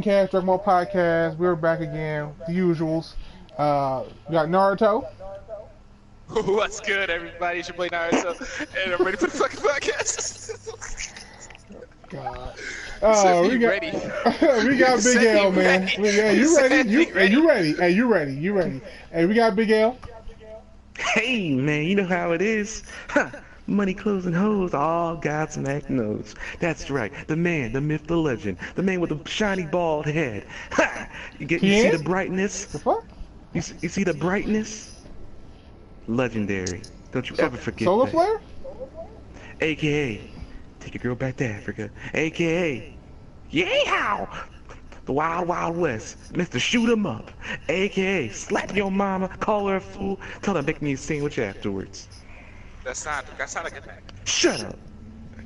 Dragoncast, Dragonball podcast. We're back again, the usuals. We got Naruto. What's good, everybody? It's your boy Naruto, and I'm ready for the fucking podcast. God. We ready. We got Big L, man. Hey, you ready? You ready? Hey, you ready? Hey, we got Big L. Hey, man, you know how it is. Money, clothes, and hoes, all Godsmack knows. That's right, the man, the myth, the legend, the man with the shiny bald head. Ha! You see the brightness? The fuck? You see the brightness? Legendary. Don't you ever forget Solar that. Flare? AKA, take your girl back to Africa. AKA, yeehaw! The Wild Wild West, Mr. Shoot 'em Up. AKA, slap your mama, call her a fool, tell her to make me a sandwich afterwards. That's not a good thing. Shut up.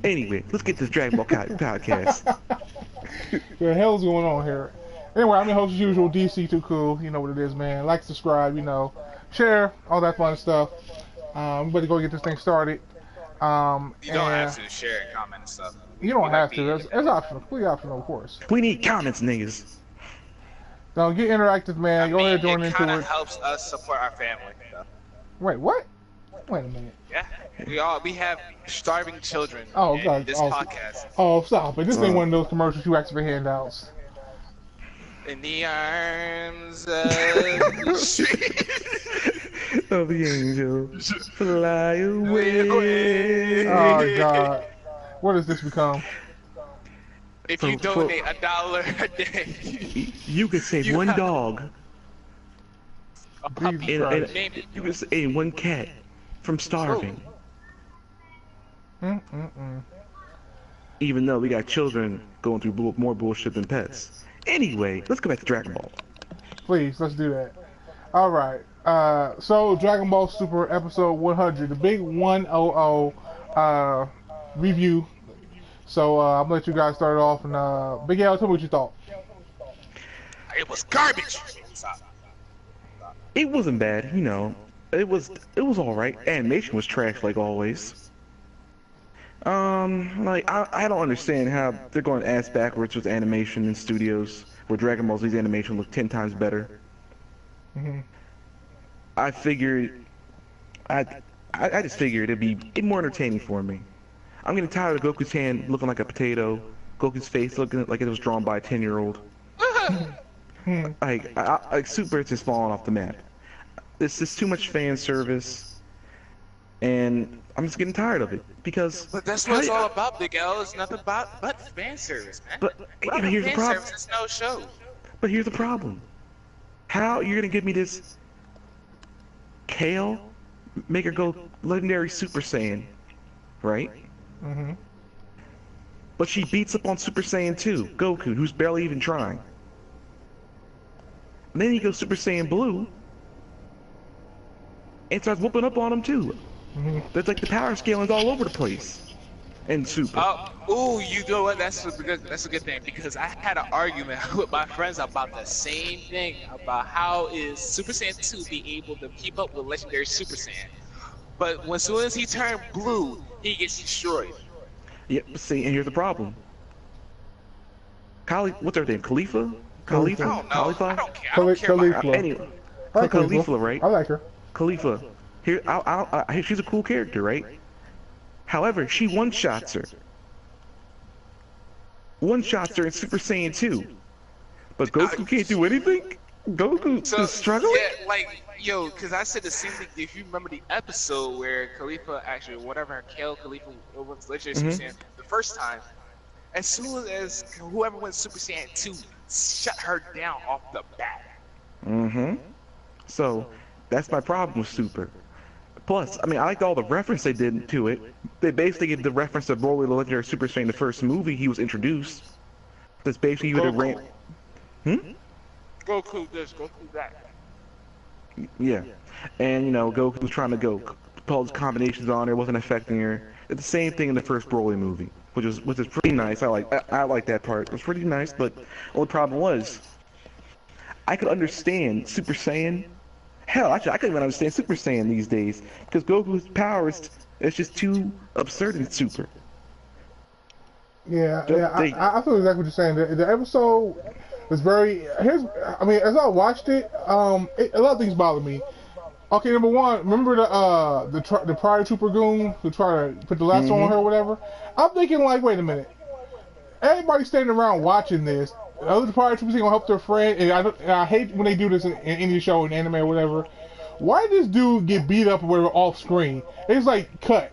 Anyway, let's get this Dragon Ball podcast. What the hell's going on here? Anyway, I'm your host as usual, DC Too Cool. You know what it is, man. Like, subscribe, share, all that fun stuff. We better go get this thing started. You don't have to share and comment and stuff. You don't have to. It's optional. Completely optional, of course. We need comments, niggas. Don't get interactive, man. Go ahead and join into it. It kind of helps us support our family. Wait, what? Wait a minute. Yeah, we have starving children. Oh, in God. This podcast. Oh, stop it. This ain't one of those commercials you ask for handouts. In the arms of the of the angels, fly away. Oh, God. What has this become? If you donate $1 a day, you could save one dog. A puppy. You could save one cat from starving. Even though we got children going through more bullshit than pets. Anyway, let's go back to Dragon Ball. Please, let's do that. Alright, so Dragon Ball Super episode 100, the big 100 review. So I'm gonna let you guys start off, and Big L, tell me what you thought. It was garbage. It wasn't bad, It was alright. Animation was trash like always. I don't understand how they're going ass backwards with animation in studios where Dragon Ball Z's animation looked 10 times better. I just figured it'd be more entertaining for me. I'm getting tired of Goku's hand looking like a potato, Goku's face looking like it was drawn by a 10-year-old. Like Super is just falling off the map. This is too much fan service, and I'm just getting tired of it because. But that's what it's all about, Big L. It's nothing but fan service, man. But here's the problem. It's no show. But here's the problem. How you're gonna give me this Kale, make her go legendary Super Saiyan, right? But she beats up on Super Saiyan 2, Goku, who's barely even trying. And then he goes Super Saiyan Blue and starts whooping up on him too. There's like the power scaling's all over the place. And Super. You know what? That's a good thing, because I had an argument with my friends about the same thing, about how is Super Saiyan 2 be able to keep up with legendary Super Saiyan. But as soon as he turned blue, he gets destroyed. Yep, see, and here's the problem. What's her name? Khalifa? Khalifa? I don't know. Khalifa? I don't care. I don't care about her. Anyway, I like Khalifa, right? I like her. Khalifa. Here, she's a cool character, right? However, she one-shots her. One-shots her in Super Saiyan 2. But Goku can't do anything? Goku is struggling? Yeah, because I said the same thing. If you remember the episode where Khalifa, actually, whatever, Kale Khalifa was legendary Super Saiyan the first time, as soon as whoever went Super Saiyan 2 shut her down off the bat. So, that's my problem with Super. Plus, I liked all the reference they did to it. They basically gave the reference to Broly the Legendary Super Saiyan, the first movie he was introduced. That's basically you would have ran. Goku this, Goku that. Yeah. And, Goku was trying to go. All his combinations on her wasn't affecting her. It's the same thing in the first Broly movie, which is pretty nice. I like that part. It was pretty nice, but the only problem was, I could understand Super Saiyan. Hell, actually, I couldn't even understand Super Saiyan these days, because Goku's powers is just too absurd in Super. I feel exactly what you're saying. The episode, It's very. I mean, as I watched it, a lot of things bother me. Okay, number one, remember the prior Trooper goon who tried to put the lasso on her or whatever? I'm thinking like, wait a minute. Everybody's standing around watching this. The other prior troopers gonna help their friend, and I hate when they do this in any show, in anime or whatever. Why did this dude get beat up or whatever off screen? It's like cut.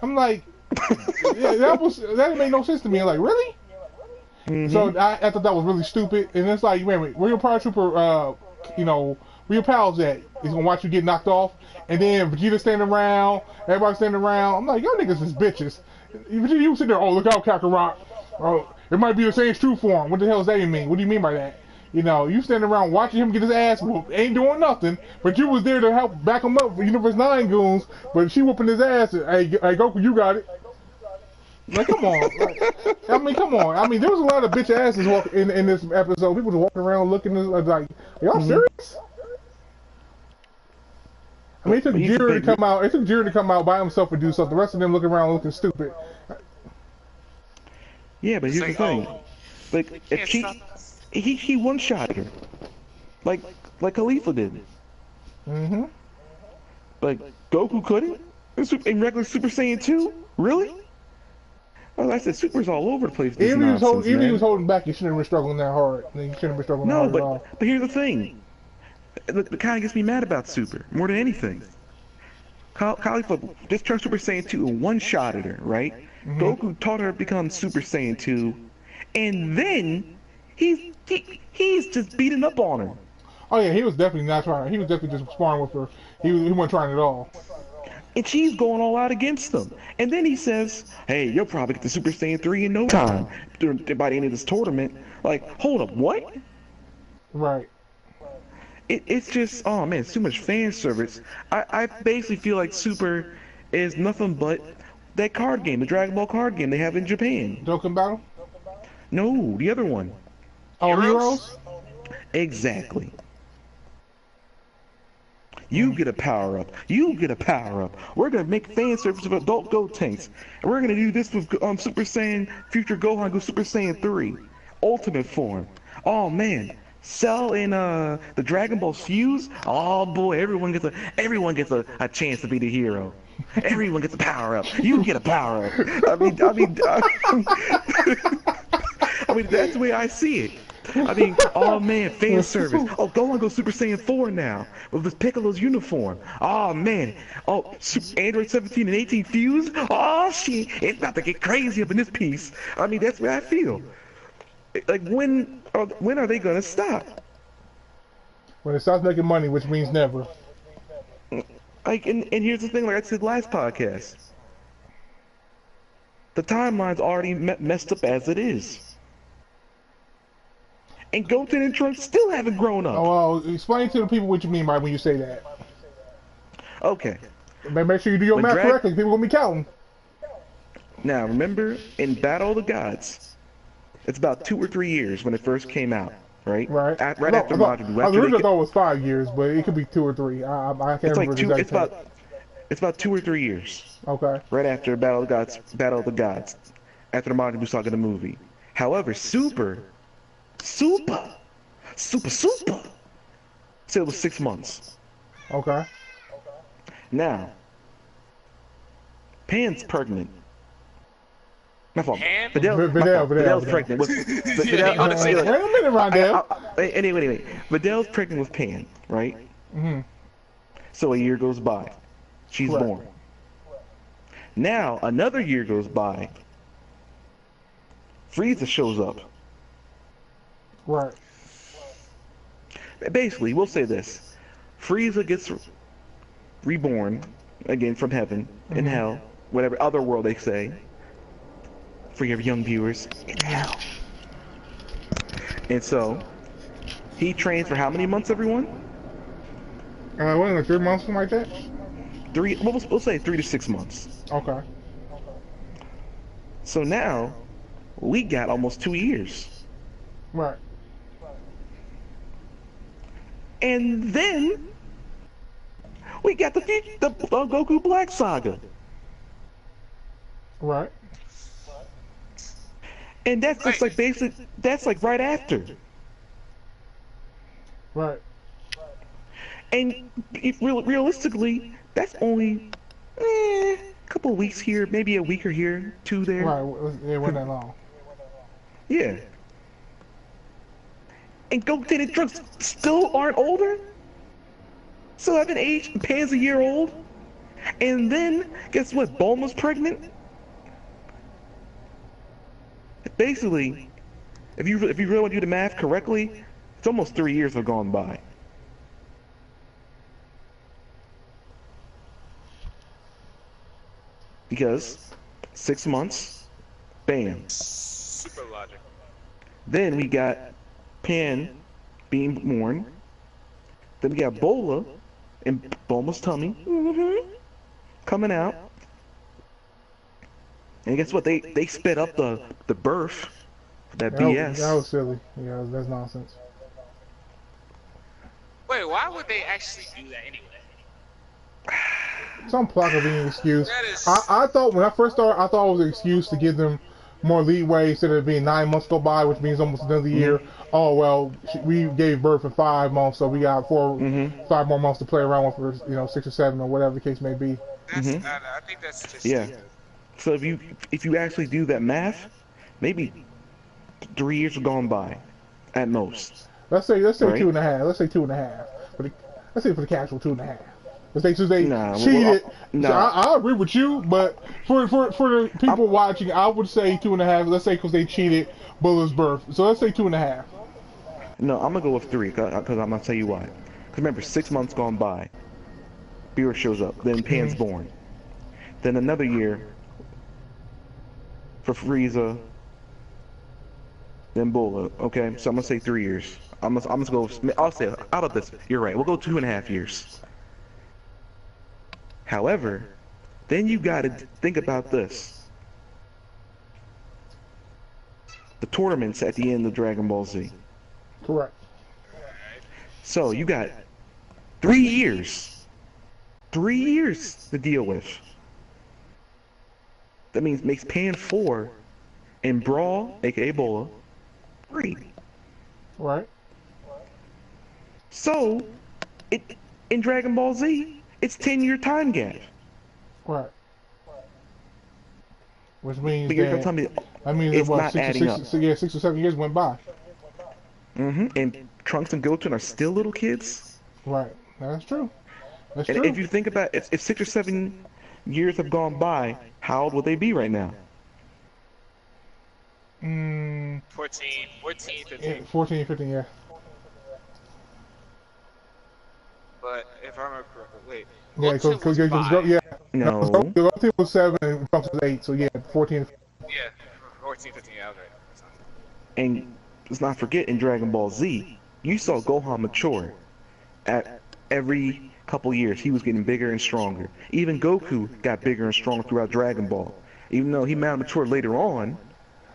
I'm like, yeah, that didn't make no sense to me. I'm like, really? So I thought that was really stupid. And it's like, wait a minute, where your power trooper, where your pals at? He's gonna watch you get knocked off, and then Vegeta standing around, everybody standing around. I'm like, y'all niggas is bitches. Vegeta, you sit there, oh look out, Kakarot. Oh, it might be the same true form. What the hell does that even mean? What do you mean by that? You standing around watching him get his ass whooped, ain't doing nothing, but you was there to help back him up for Universe 9 goons, but she whooping his ass. Hey Goku, you got it. Like, come on. Come on. I mean, there was a lot of bitch asses in this episode. People just walking around looking like, y'all serious? I mean, it took Jiren to come out. It took Jiren to come out by himself and do something. The rest of them looking around looking stupid. Yeah, but here's the thing. Like, if he one-shot her. Like Khalifa did. Like, Goku couldn't? In regular Super Saiyan 2? Really? Well, I said Super's all over the place. Even if he was holding back, he shouldn't have been struggling that hard. He shouldn't have been struggling that hard at all. But here's the thing. It kind of gets me mad about Super, more than anything. Khalifa just turned Super Saiyan 2 and one-shotted her, right? Goku taught her to become Super Saiyan 2, and then he's just beating up on her. Oh yeah, he was definitely not trying. He was definitely just sparring with her. He wasn't trying at all. And she's going all out against him. And then he says, hey, you'll probably get the Super Saiyan 3 in no time by the end of this tournament. Like, hold up, what? Right. It's just, oh man, it's too much fan service. I basically feel like Super is nothing but that card game, the Dragon Ball card game they have in Japan. Dokkan Battle? No, the other one. Oh, Heroes? Exactly. You get a power up. You get a power up. We're gonna make fan service of adult Gotenks, and we're gonna do this with Super Saiyan Future Gohan go Super Saiyan 3, Ultimate form. Oh man, Cell and the Dragon Ball Fuse. Oh boy, everyone gets a chance to be the hero. Everyone gets a power up. You get a power up. I mean, that's the way I see it. I mean, oh man, fan service. Oh, Gohan goes Super Saiyan 4 now with this Piccolo's uniform. Oh man. Oh, Android 17 and 18 fuse. Oh shit, it's about to get crazy up in this piece. I mean, that's what I feel. Like, when are they gonna stop? When it stops making money, which means never. Like, and here's the thing, like I said last podcast. The timeline's already messed up as it is. And Goten and Trunks still haven't grown up. Oh, well, explain to the people what you mean by when you say that. Okay. Make sure you do your math correctly. People will be counting. Now, remember, in Battle of the Gods, it's about 2 or 3 years when it first came out, right? Right. Right after Majin Buu. I originally thought it was 5 years, but it could be 2 or 3. I can't remember exactly. It's about 2 or 3 years. Okay. Right after Battle of the Gods, after the Majin Buu saga, the movie. However, Super said it was 6 months. Okay. Now, Pan's pregnant. My fault. Videl's pregnant with. Wait a minute, Rondell. Anyway. Videl's pregnant with Pan, right? So a year goes by. She's born. Now another year goes by. Frieza shows up. Right. Basically, we'll say this. Frieza gets reborn again from heaven, in hell, whatever other world they say. For your young viewers, in hell. And so, he trains for how many months, everyone? What, like 3 months, something like that? We'll say 3 to 6 months. Okay. So now, we got almost 2 years. Right. And then we got the Goku Black Saga. Right. And that's just like that's like right after. Right. And realistically, that's only a couple of weeks here, maybe a week or here, 2 there. Right. It wasn't that long. Yeah. And Goku and Trunks still aren't older? Still haven't aged? Pan's a year old? And then, guess what? Bulma's pregnant? Basically, if you really want to do the math correctly, it's almost 3 years have gone by. Because 6 months, bam. Super logic. Then we got Pan being born. Then we got Bola in Bulma's tummy coming out. And guess what? They sped up the birth. That BS. That was silly. Yeah, that's nonsense. Wait, why would they actually do that anyway? Some plot of being excuse. That is... I thought when I first started, I thought it was an excuse to give them more leeway instead of being 9 months go by, which means almost another year. Oh well, we gave birth in 5 months, so we got 5 more months to play around with for 6 or 7 or whatever the case may be. That's, I think that's just stupid. So if you actually do that math, maybe 3 years have gone by, at most. Let's say right? 2.5. Let's say 2.5. Let's say for the casual 2.5. They cheated. So I agree with you, but for the people watching, I would say 2.5. Let's say because they cheated Bulla's birth. So let's say 2.5. No, I'm gonna go with 3 because I'm gonna tell you why. Because remember, 6 months gone by, Beerus shows up, then Pan's born, then another year for Frieza, then Bulla. Okay, so I'm gonna say 3 years. I'm gonna go. I'll say out of this. You're right. We'll go 2.5 years. However, then you gotta think about this. The tournaments at the end of Dragon Ball Z. Correct. So you got 3 years. 3 years to deal with. That means makes Pan 4 and Brawl, aka Bola, 3. Right. So in Dragon Ball Z, it's 10-year time gap. Right. Which means that means it's not adding up. 6 or 7 years went by. And Trunks and Goten are still little kids. Right. That's true. That's and true. if you think about it, if 6 or 7 years have gone by, how old would they be right now? 14, 15. Yeah, 14, 15, yeah. But if I remember correctly, wait. Yeah, because No. Goten was 7 and Trunks was 8, so yeah, 14. Yeah, 14, 15, yeah, I was right. And let's not forget, in Dragon Ball Z, you saw Gohan mature. At every couple years, he was getting bigger and stronger. Even Goku got bigger and stronger throughout Dragon Ball. Even though he might have matured later on,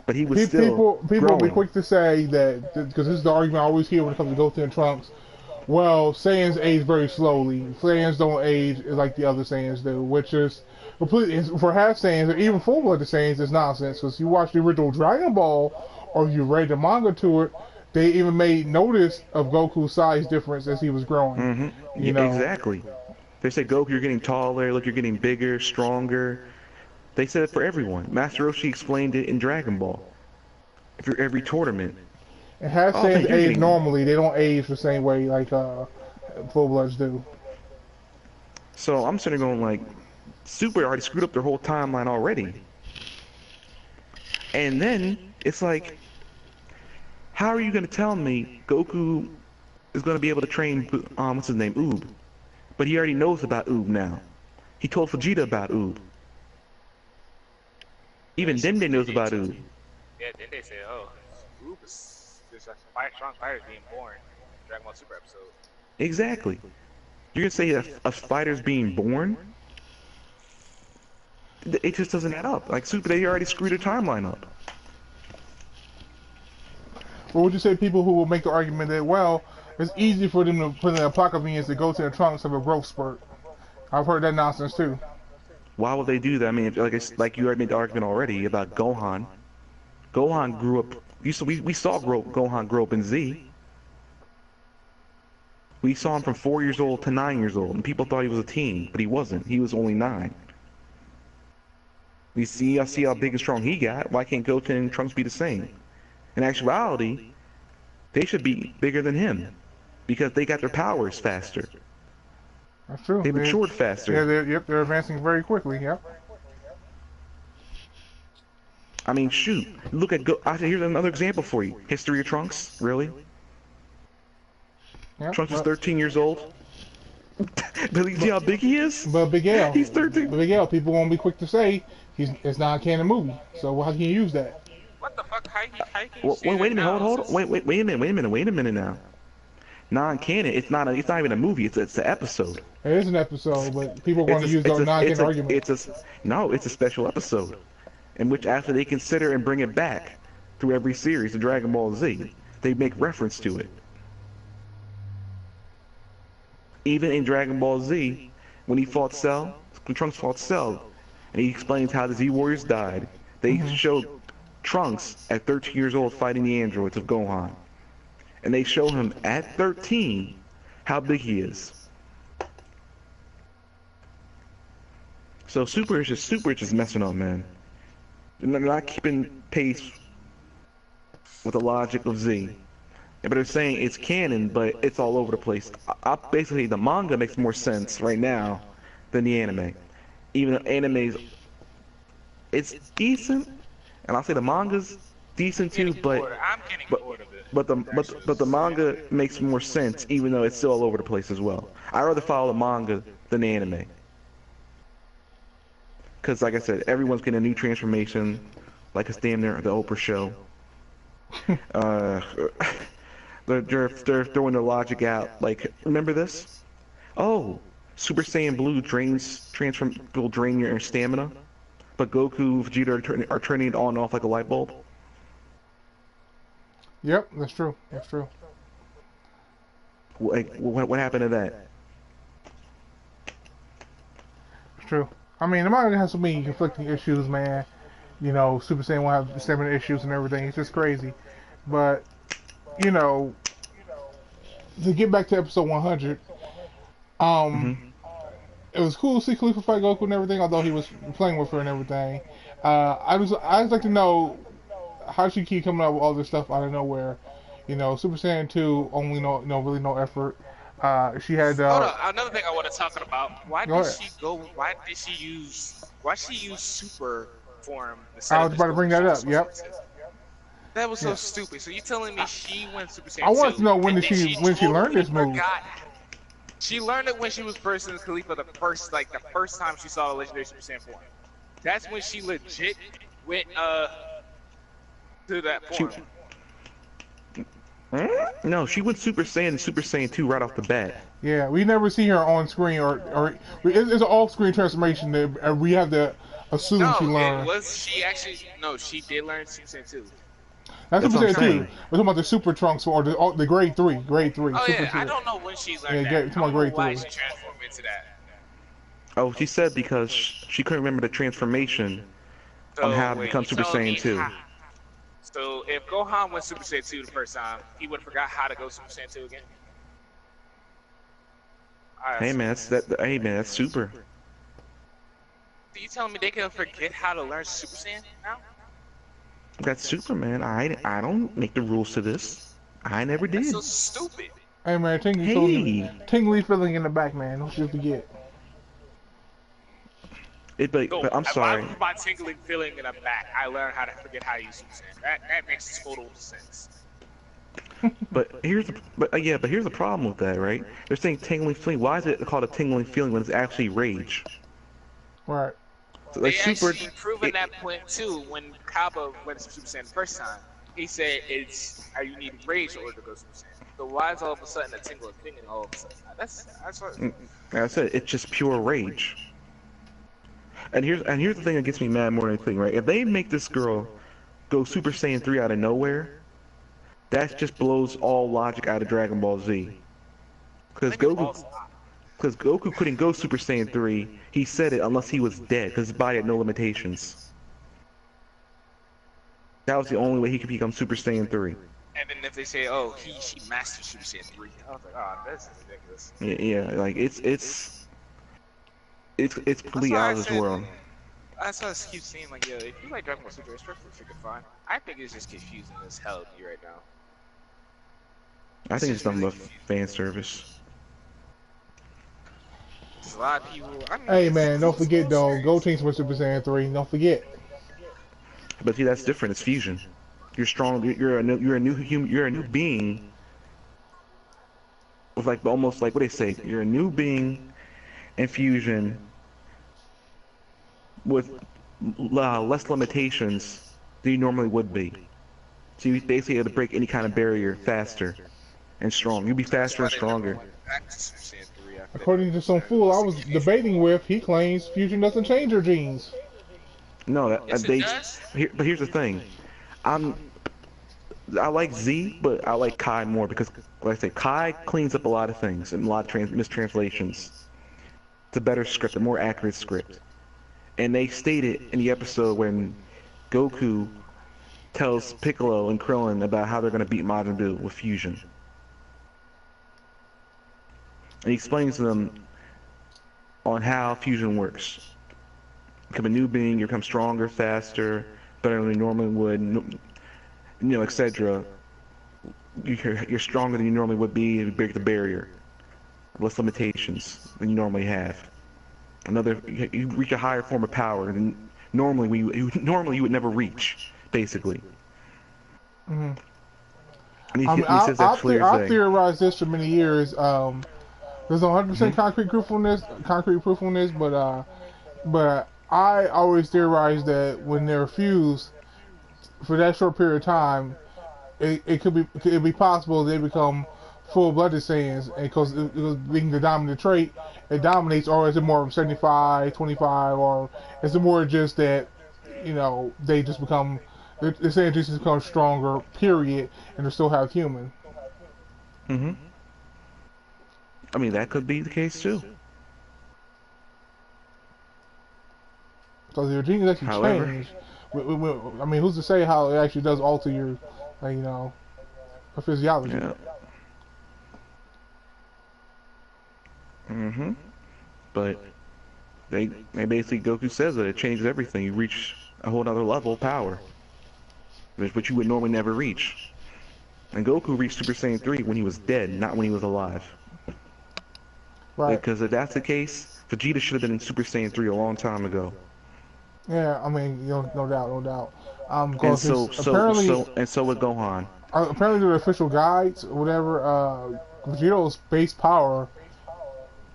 but he was still People will be growing. quick to say that, because this is the argument I always hear when it comes to Goten and Trunks. Well, Saiyans age very slowly. Saiyans don't age like the other Saiyans do, which is completely, for half Saiyans, or even full-blooded Saiyans, is nonsense. Because you watch the original Dragon Ball, or you read the manga to it, they even made notice of Goku's size difference as he was growing. You know? Exactly. They say, Goku, you're getting taller, look, you're getting bigger, stronger. They said it for everyone. Master Roshi explained it in Dragon Ball. For every tournament. And half Saiyans age normally. They don't age the same way like full-bloods do. So I'm sitting going like, Super already screwed up their whole timeline already. And then, it's like, how are you going to tell me Goku is going to be able to train, what's his name, Oob? But he already knows about Oob now. He told Vegeta about Oob. Even Dende knows about Oob. Yeah, Dende said, oh, Oob is strong fighters being born in Dragon Ball Super episode. Exactly. You're going to say a fighter's being born? It just doesn't add up. Like, Super, they already screwed their timeline up. What would you say people who will make the argument that, well, it's easy for them to put in their pocket means to go to the Trunks of a growth spurt? I've heard that nonsense too. Why would they do that? I mean, like you already made the argument already about Gohan. Gohan grew up. We saw Gohan grow up in Z. We saw him from 4 years old to 9 years old, and people thought he was a teen, but he wasn't. He was only 9. I see how big and strong he got. Why can't Goten and Trunks be the same? In actuality, they should be bigger than him because they got their powers faster. That's true. They matured faster. Yeah, they're advancing very quickly. Yep. I mean, shoot. Look at here's another example for you. History of Trunks, really? Yep. Trunks is 13 years old. But you see how big he is? But Big L, He's 13. Big L, people won't be quick to say it's not a canon movie. So how can you use that? What the fuck? How can you Well, say wait a that minute, now? hold. Wait a minute now. Non-canon. It's not even a movie. It's an episode. It is an episode, but people are going to use the non-canon argument. It's a special episode, in which after they consider and bring it back through every series of Dragon Ball Z, they make reference to it. Even in Dragon Ball Z, when Trunks fought Cell, and he explains how the Z Warriors died, they showed Trunks at 13 years old fighting the androids of Gohan. And they show him at 13 how big he is. So Super is just messing up, man. They're not keeping pace with the logic of Z. But they're saying it's canon, but it's all over the place. Basically, the manga makes more sense right now than the anime. Even though anime's, it's decent, and I'll say the manga's decent too, but the manga makes more sense, even though it's still all over the place as well. I'd rather follow the manga than the anime. Because, like I said, everyone's getting a new transformation, like it's damn near the Oprah show. They're throwing their logic out. Like, remember this? Oh, Super Saiyan Blue will drain your stamina, but Goku, Vegeta are turning it on and off like a light bulb. Yep, that's true. That's true. Like, what happened to that? It's true. I mean, the manga has so many conflicting issues, man. You know, Super Saiyan will have stamina issues and everything. It's just crazy. But, you know, to get back to episode 100, it was cool to see Khalifa fight Goku and everything, although he was playing with her and everything. I just like to know how she keep coming up with all this stuff out of nowhere. You know, Super Saiyan 2 only really no effort. She had hold on, another thing I want to talk about. Why did she use super form? I was about to bring that up. Yep. That was so stupid. So you telling me she went Super Saiyan 2? I want to know when she learned this move. She learned it when she was versing Khalifa the first time she saw the legendary Super Saiyan form. That's when she legit went to that form. No, she went Super Saiyan and Super Saiyan 2 right off the bat. Yeah, we never see her on screen or it's an off-screen transformation that we have to assume she learned. She did learn Super Saiyan 2. That's Super Saiyan 2. We're talking about the Super Trunks or the grade 3. Grade 3. Oh, Super yeah, 2. I don't know when she learned that. Yeah, talking about grade 3. Why she transformed into that. Oh, she said because she couldn't remember the transformation on how to become Super Saiyan 2. So if Gohan went Super Saiyan 2 the first time, he would have forgot how to go Super Saiyan 2 again? Hey man, that's super. So you telling me they can forget how to learn Super Saiyan now? That's super, man. I don't make the rules to this. I never did. That's so stupid. Hey man, tingly feeling in the back, man. Don't you forget. But I'm sorry. By tingling feeling in the back, I learned how to forget how to use Super Saiyan. That makes total sense. But here's the problem with that, right? They're saying tingling feeling. Why is it called a tingling feeling when it's actually rage? Right. So, they actually proven that point too when Kaba went Super Saiyan the first time. He said you need rage in order to go Super Saiyan. So why is all of a sudden a tingling feeling all of a sudden? That's what. Like I said, it's just pure rage. And here's the thing that gets me mad more than anything, right? If they make this girl go Super Saiyan 3 out of nowhere, that just blows all logic out of Dragon Ball Z. Because Goku couldn't go Super Saiyan 3. He said it unless he was dead, because his body had no limitations. That was the only way he could become Super Saiyan 3. And then if they say, "Oh, she mastered Super Saiyan 3," I was like, "Oh, this is ridiculous." Yeah, like it's That's completely why out I of this said. world. That's why I keep saying like, yo, if you like Dragon Ball Super, it's perfectly freaking fine. I think it's just confusing as hell to me right now. I It's think it's just nothing really but confusing. fan service. There's a lot of people. I mean, Hey it's man, don't a forget little though, Go serious. Teams for Super Saiyan 3. Don't forget. But see, that's different. It's fusion. You're strong. You're a new being with like almost like what they say. You're a new being in fusion with less limitations than you normally would be. So you basically have to break any kind of barrier faster and strong. You'll be That's faster why and they never stronger. went back to Super Saiyan 3 after According to some the fool I was 60 issue. debating with, he claims fusion doesn't change your genes. No, Yes, it does. But here's the thing. I'm I like Z, but I like Kai more because, like I say, Kai cleans up a lot of things and a lot of mistranslations. It's a better script, a more accurate script. And they stated in the episode when Goku tells Piccolo and Krillin about how they're going to beat Majin Buu with fusion. And he explains to them on how fusion works. Become a new being, you become stronger, faster, better than you normally would, etc. You're stronger than you normally would be, and you break the barrier. Less limitations than you normally have. You reach a higher form of power than normally you would never reach, basically. Mm-hmm. And I mean, he says that clear as I've day. theorized this for many years. There's no 100% Mm-hmm. concrete proof on this, but I always theorized that when they're fused for that short period of time, it could be possible they become full-blooded Saiyans, and because being the dominant trait, it dominates, or is it more of 75-25, or is it more just that they just become the Saiyans just become stronger, period, and they still have human. Mm-hmm. I mean, that could be the case too. Because your genes actually However, change. I mean, who's to say how it actually does alter your, physiology? yeah. Mm-hmm. But they basically Goku says that it changes everything. You reach a whole other level of power, which you would normally never reach. And Goku reached Super Saiyan 3 when he was dead, not when he was alive. Right. Because if that's the case, Vegeta should have been in Super Saiyan 3 a long time ago. Yeah, I mean, no doubt, no doubt. And Because so would Gohan. apparently the official guides, or whatever, Vegeto's base power,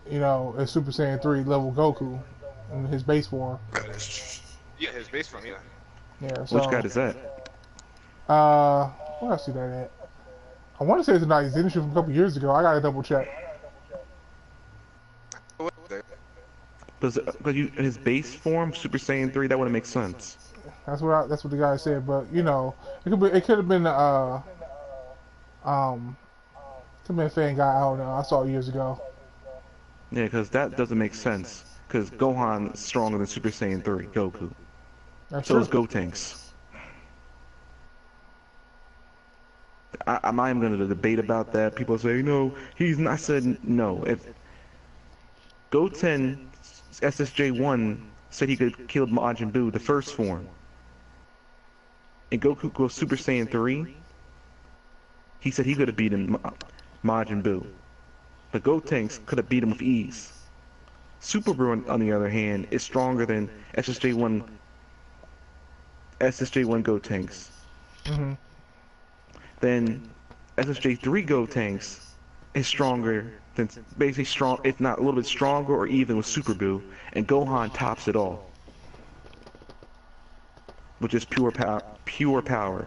is Super Saiyan 3 level Goku in his base form. Yeah, his base form, yeah. Yeah, Which guy so is that? where else see that at? I want to say it's an identity from a couple years ago. I gotta double check. Because his base form, Super Saiyan 3, that wouldn't make sense. That's what the guy said. But it could have been could have been a fan guy. I don't know. I saw it years ago. Yeah, because that doesn't make sense. Because Gohan is stronger than Super Saiyan 3, Goku. That's So true. is Gotenks. I'm not even going to debate about that. People say, he's not. I said, no. If Goten SSJ1 said he could kill Majin Buu, the first form, and Goku goes Super Saiyan 3, he said he could have beaten Majin Buu. But Gotenks could have beat him with ease. Super Buu, on the other hand, is stronger than SSJ1 Gotenks. Mm-hmm. Then SSJ3 Gotenks is stronger than, basically strong, if not a little bit stronger or even with Super Buu, and Gohan tops it all, which is pure power. Pure power.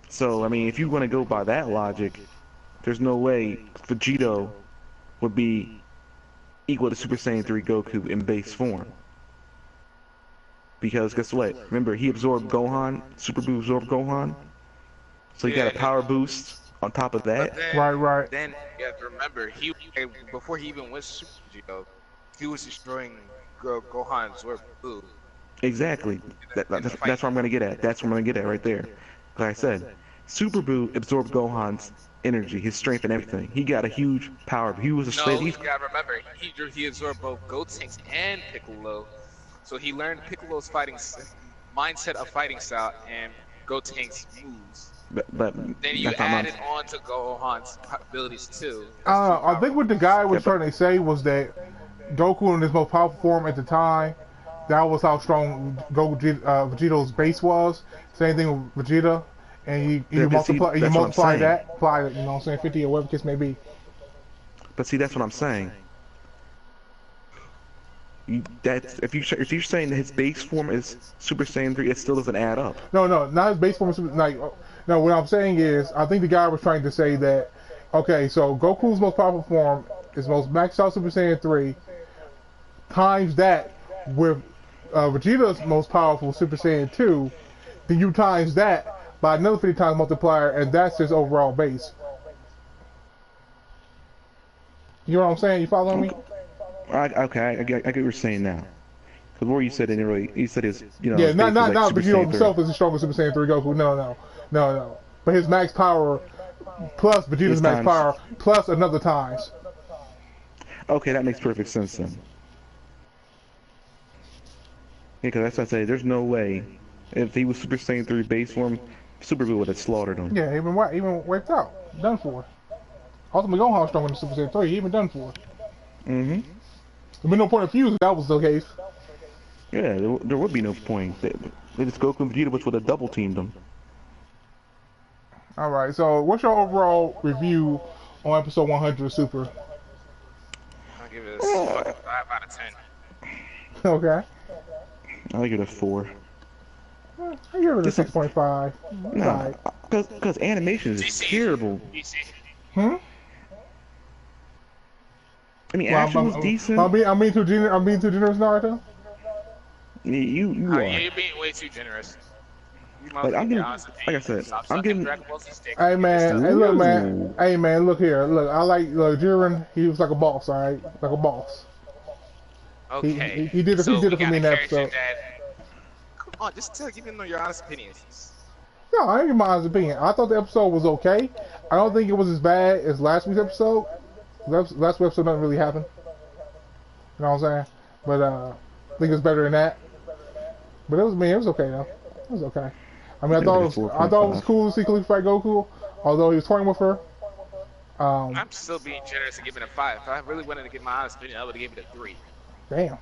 So I mean, if you want to go by that logic, there's no way Vegito would be equal to Super Saiyan 3 Goku in base form. Because guess what? Remember, he absorbed Gohan, Super Buu absorbed Gohan, so he got a power boost on top of that. But then, Right. then you have to remember, before he even went Super Vegito, he was destroying Gohan's Zord Blue. Exactly. That's where I'm gonna get at. That's where I'm gonna get at right there. Like I said, Super Buu absorbed Gohan's energy, his strength, and everything. He got a huge power. He was a slave. No, you gotta remember, he absorbed both Gotenks and Piccolo. So he learned Piccolo's mindset of fighting style and Gotenks moves. But Then you that's not added on to Gohan's abilities too. I think what the guy was trying to say was that Goku in his most powerful form at the time, that was how strong Vegeta's base was. Same thing with Vegeta, and you multiply that, apply it, you know what I'm saying, 50 or whatever the case may be. But see, that's what I'm saying. If you're saying that his base form is Super Saiyan 3, it still doesn't add up. No, not his base form. No, what I'm saying is, I think the guy was trying to say that, okay, so Goku's most powerful form is most maxed out Super Saiyan 3, times that with Vegeta's most powerful Super Saiyan 2, then you times that by another 50 times multiplier, and that's his overall base. You know what I'm saying? You following me? Okay, I get what you're saying now. Because what you said, you said his, yeah, not like Vegeta himself is the strongest Super Saiyan 3 Goku. No. But his max power plus Vegeta's max power plus another times. Okay, that makes perfect sense then. Yeah, because that's what I say. There's no way if he was Super Saiyan 3 base form, Super Buu would have slaughtered him. Yeah, even wiped out, done for. Ultimately, Gohan was stronger than Super Saiyan 3. He even done for. Mm-hmm. There'd be no point of fuse if that was the case. Yeah, there would be no point. They just Goku and Vegeta, which would have double teamed them. All right. So, what's your overall review on episode 100 of Super? I'll give it a 5 out of 10. Okay. I'll give it a 4. I give it a 6.5. No, because animation is terrible. Hmm? I mean, action was decent. I'm being too generous, Naruto. You are. Yeah, you're being way too generous. Like I said, I'm giving. Hey man, hey man, look here, look. I like Jiren. He was like a boss, all right, like a boss. Okay. He did it for me in that episode. Come on, just give me your honest opinions. No, I ain't give my honest opinion. I thought the episode was okay. I don't think it was as bad as last week's episode. Last week's episode nothing really happened. You know what I'm saying? But I think it's better than that. But it was okay though. It was okay. I mean, I thought it was cool to see Khalifa fight Goku, although he was toying with her. I'm still being generous and giving it a 5. If I really wanted to give my honest opinion, I would have given it a 3. Damn.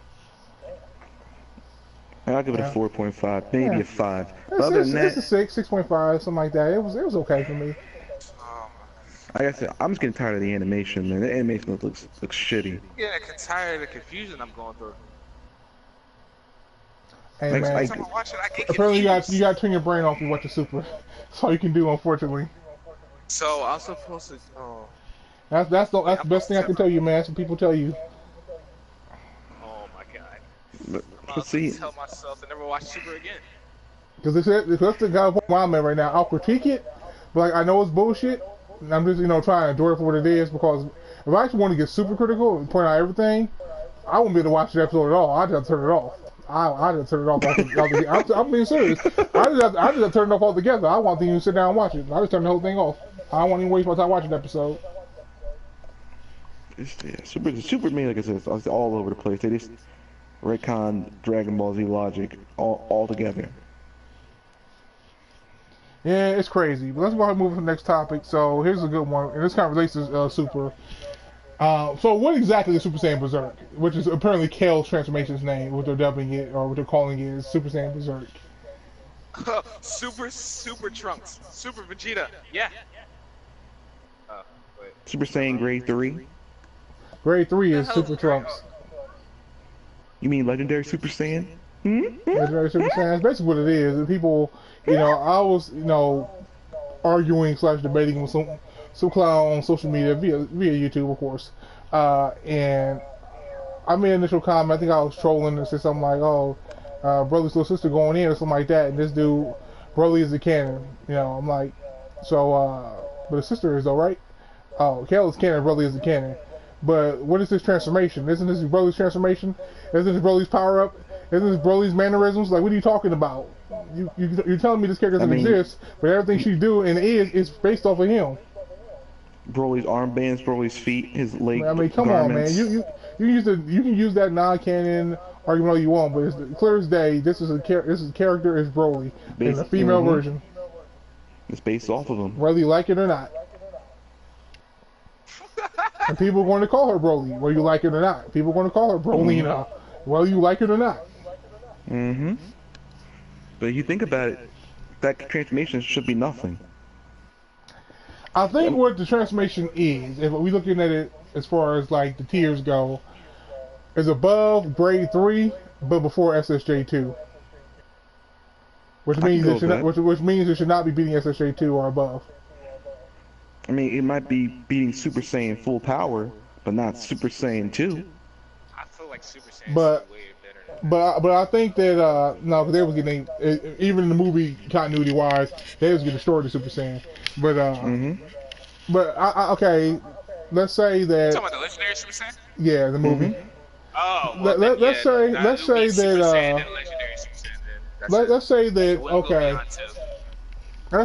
I'll give it a 4.5, maybe a 5. Other than that, it's a 6, 6.5, something like that. It was okay for me. Like I said, I'm just getting tired of the animation, man. The animation looks shitty. Yeah, I'm tired of the confusion I'm going through. Hey man, apparently you got to turn your brain off and watch the Super. That's all you can do, unfortunately. So I'm supposed to. Oh. That's the best thing I can tell you, man. That's what people tell you. Oh my god. Let's see. Tell myself to never watch Super again. Because that's the guy where I'm at right now. I'll critique it, but like I know it's bullshit. And I'm just trying to enjoy it for what it is, because if I actually want to get super critical and point out everything, I won't be able to watch the episode at all. I just turn it off. I just turn it off. I'm being serious. I just have to turn it off altogether. I want to even sit down and watch it. I just turn the whole thing off. I don't want to even waste my time watching the episode. Super me, like I said, it's all over the place. They just retcon Dragon Ball Z logic all together. Yeah, it's crazy. But let's go ahead and move to the next topic. So here's a good one, and this kind of relates to Super. So what exactly is Super Saiyan Berserk? Which is apparently Kale's transformation's name, what they're dubbing it, or what they're calling it, is Super Saiyan Berserk. Super Trunks. Super Vegeta. Yeah. Super Saiyan Grade 3? Grade 3 is Super Trunks. You mean Legendary Super Saiyan? Legendary Super Saiyan. That's basically what it is. And people, I was, arguing / debating with some clown on social media via YouTube, of course. And I made an initial comment. I think I was trolling and said something like, "Oh, Broly's little sister going in" or something like that. And this dude, Broly is the canon. I'm like, so, but his sister is though, right? Oh, Kale is canon. Broly is the canon. But what is this transformation? Isn't this Broly's transformation? Isn't this Broly's power up? Isn't this Broly's mannerisms? Like, what are you talking about? You're telling me this character doesn't exist, but everything she do and is based off of him. Broly's armbands, Broly's feet, his leg. I mean, come garments. on, man. You can use that non-canon argument all you want, but it's clear as day. This character is Broly in the female version. It's based off of him, whether you like it or not. And people are going to call her Broly, whether you like it or not. People are going to call her Brolina, whether you like it or not. But if you think about it, that transformation should be nothing. I think what the transformation is, if we're looking at it as far as like the tiers go, is above grade 3, but before SSJ 2. Which means it should not be beating SSJ 2 or above. I mean, it might be beating Super Saiyan full power, but not Super Saiyan 2. I feel like Super Saiyan is way better than but I think that no, because they was getting even in the movie continuity wise, they was getting destroyed to Super Saiyan. But okay, let's say that. You talking about the legendary Super Saiyan? Yeah, the movie. Oh, well, let's say that let's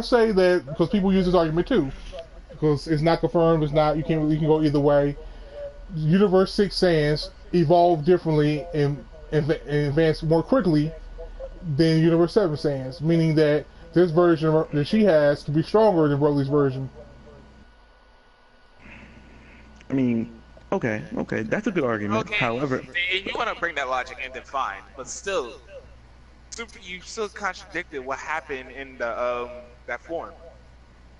say that because people use this argument too, because it's not confirmed, it's not you can go either way. Universe 6 Saiyans evolve differently and advance more quickly than Universe 7 Saiyans, meaning that this version that she has can be stronger than Broly's version. I mean, okay, that's a good argument. Okay, However, if you want to bring that logic in, then fine. But still, you still contradicted what happened in the that form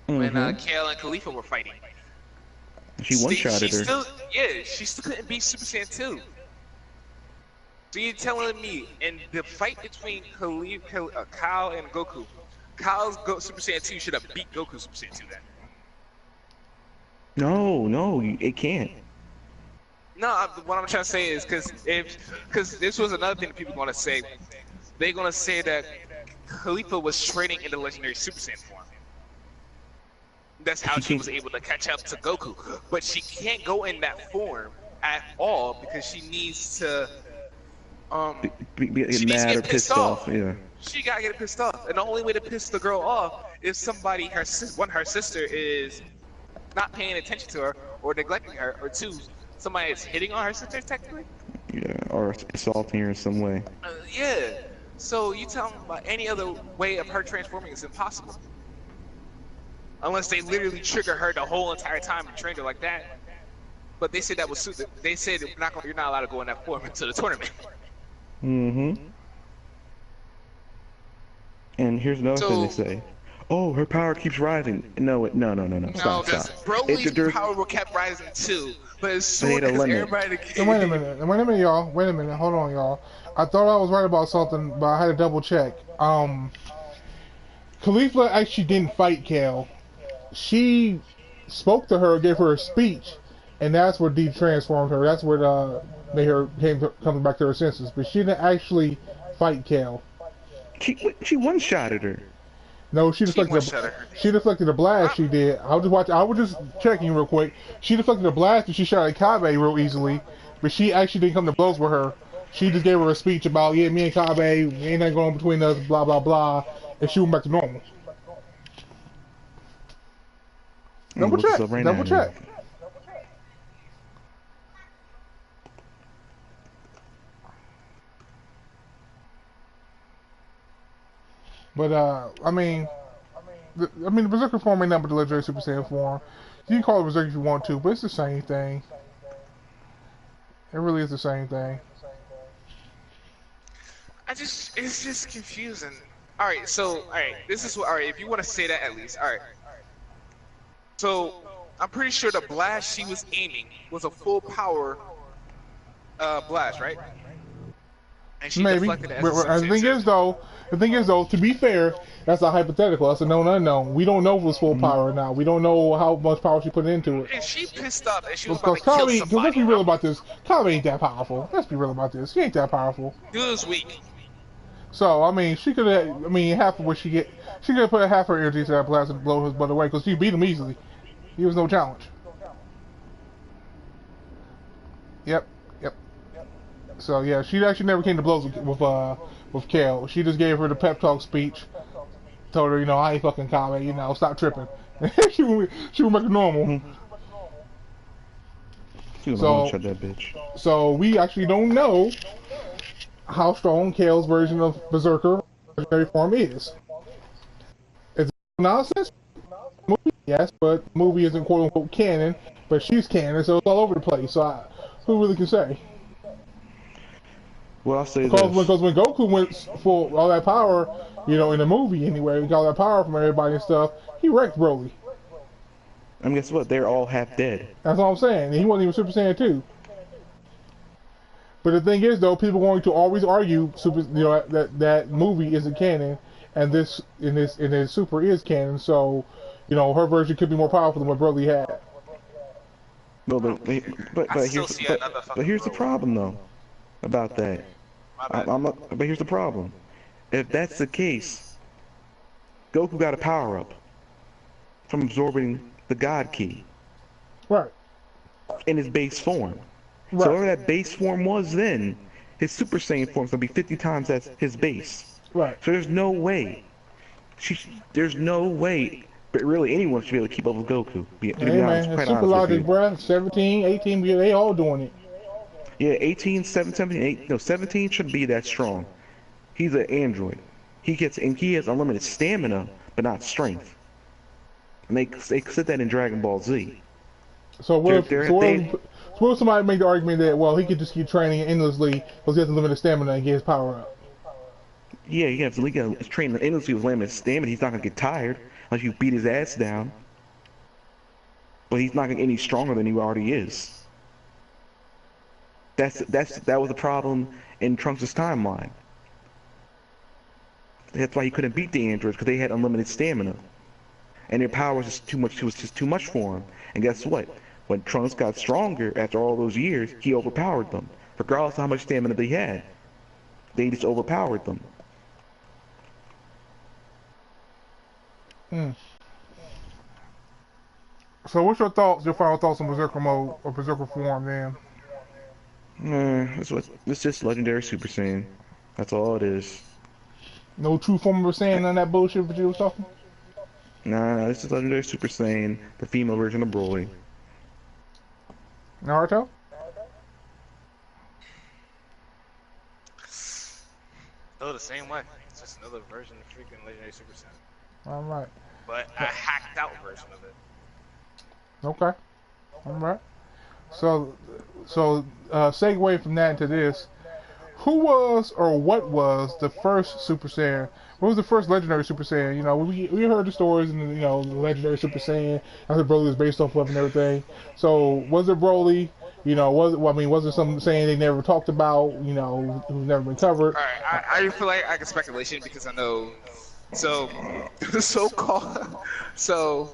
when Kale and Khalifa were fighting. She one-shotted her. She still couldn't beat Super Saiyan 2. So you're telling me in the fight between Kyle and Goku, Kyle's Super Saiyan 2 should have beat Goku Super Saiyan 2 then? No, it can't. No, what I'm trying to say is because this was another thing that people are going to say. They're going to say that Khalifa was training in the legendary Super Saiyan form. That's how she was able to catch up to Goku. But she can't go in that form at all because she needs to get mad or pissed off. Yeah. She gotta get pissed off, and the only way to piss the girl off is somebody her sister is not paying attention to her or neglecting her, or 2, somebody is hitting on her sister technically. Yeah, or assaulting her in some way. Yeah. So you tell me about any other way of her transforming is impossible. Unless they literally trigger her the whole entire time and train her like that. But they said that was they said you're not allowed to go in that form into the tournament. And here's another thing they say. Oh, her power keeps rising. No. Stop. Broly's power kept rising too. But as soon as everybody... Wait a minute, y'all. Wait a minute. Hold on, y'all. I thought I was right about something, but I had to double check. Khalifa actually didn't fight Kale. She spoke to her, gave her a speech, and that's what de-transformed her. That's what made her come back to her senses. But she didn't actually fight Kale. She one-shotted her. No, she deflected a blast. She did. I was just checking real quick. She deflected a blast and she shot at Kabe real easily, but she actually didn't come to blows with her. She just gave her a speech about, yeah, me and Kabe, ain't nothing going between us, blah blah blah, and she went back to normal. Double check. But I mean, the Berserker form ain't nothing but the legendary Super Saiyan form. You can call it Berserker if you want to, but it's the same thing. It really is the same thing. It's just confusing. Alright, if you want to say that at least, alright. So, I'm pretty sure the blast she was aiming was a full power blast, right? And she maybe. deflected it The thing is though, to be fair, that's a hypothetical. That's a known unknown. We don't know if it was full power or not. We don't know how much power she put into it. And she pissed up and she was about to kill somebody. Because let's be real about this. Kabe ain't that powerful. Let's be real about this. She ain't that powerful. Dude is weak. So, I mean, she could have, half of what she could have put half her energy to that blast and blow his butt away, because she beat him easily. He was no challenge. Yep. So yeah, she actually never came to blows with Kale. She just gave her the pep talk speech. Told her, I ain't fucking Kame, stop tripping. she would make it normal. Mm-hmm. She So shut that bitch. So we actually don't know how strong Kale's version of Berserker legendary form is. Is it nonsense? Movie, yes, but the movie isn't quote unquote canon, but she's canon, so it's all over the place. So who really can say? Well, I'll say because this. When Goku went for all that power, in the movie anyway, he got all that power from everybody and stuff, he wrecked Broly. And guess what? They're all half dead. That's all I'm saying. And he wasn't even Super Saiyan 2. But the thing is, though, people are going to always argue that movie isn't canon, and this Super is canon. So, her version could be more powerful than what Broly had. No, but here's the problem though about that. But here's the problem. If that's the case, Goku got a power up from absorbing the God Key. Right. In his base form. Right. So whatever that base form was then, his Super Saiyan form is gonna be 50 times that's his base. Right. So there's no way. There's no way. But really, anyone should be able to keep up with Goku. Hey man, Super Logic, bruh. 17, 18, they all doing it. Yeah, 18, 17, 8, no, 17 shouldn't be that strong. He's an android. He has unlimited stamina, but not strength. And they said that in Dragon Ball Z. So what if somebody make the argument that, well, he could just keep training endlessly because he has unlimited stamina and get his power up? Yeah, he can train endlessly with limited stamina. He's not gonna get tired unless you beat his ass down. But he's not gonna get any stronger than he already is. That was the problem in Trunks' timeline. That's why he couldn't beat the androids, because they had unlimited stamina, and their power was just too much. It was just too much for him. And guess what? When Trunks got stronger after all those years, he overpowered them. Regardless of how much stamina they had, they just overpowered them. So what's your final thoughts on Berserker mode or Berserker form, then? It's just legendary Super Saiyan. That's all it is. No true form of Saiyan, none of that bullshit that you was talking? Nah, this is legendary Super Saiyan, the female version of Broly. Naruto? Still the same way. It's just another version of freaking legendary Super Saiyan. Alright. But a hacked out version of it. Okay. Alright. So segue from that into this. Who was or what was the first Super Saiyan? What was the first legendary Super Saiyan? We heard the stories and the legendary Super Saiyan. That's what Broly was based off of and everything. So was it Broly? Was it something saying they never talked about? Who's never been covered? All right, I feel like I can speculation because I know. So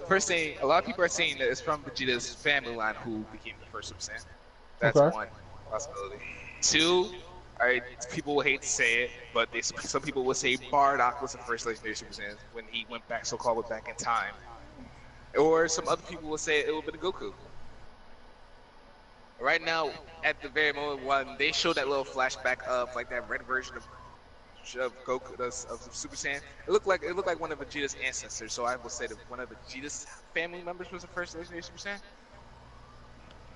first thing, a lot of people are saying that it's from Vegeta's family line who became the first Super Saiyan. That's one possibility. Two, people will hate to say it, but some people will say Bardock was the first legendary Super Saiyan when he went back in time. Or some other people will say it would have been Goku. Right now, at the very moment when they showed that little flashback of like that red version of Goku of Super Saiyan, it looked like one of Vegeta's ancestors. So I will say that one of Vegeta's family members was the first legendary Super Saiyan.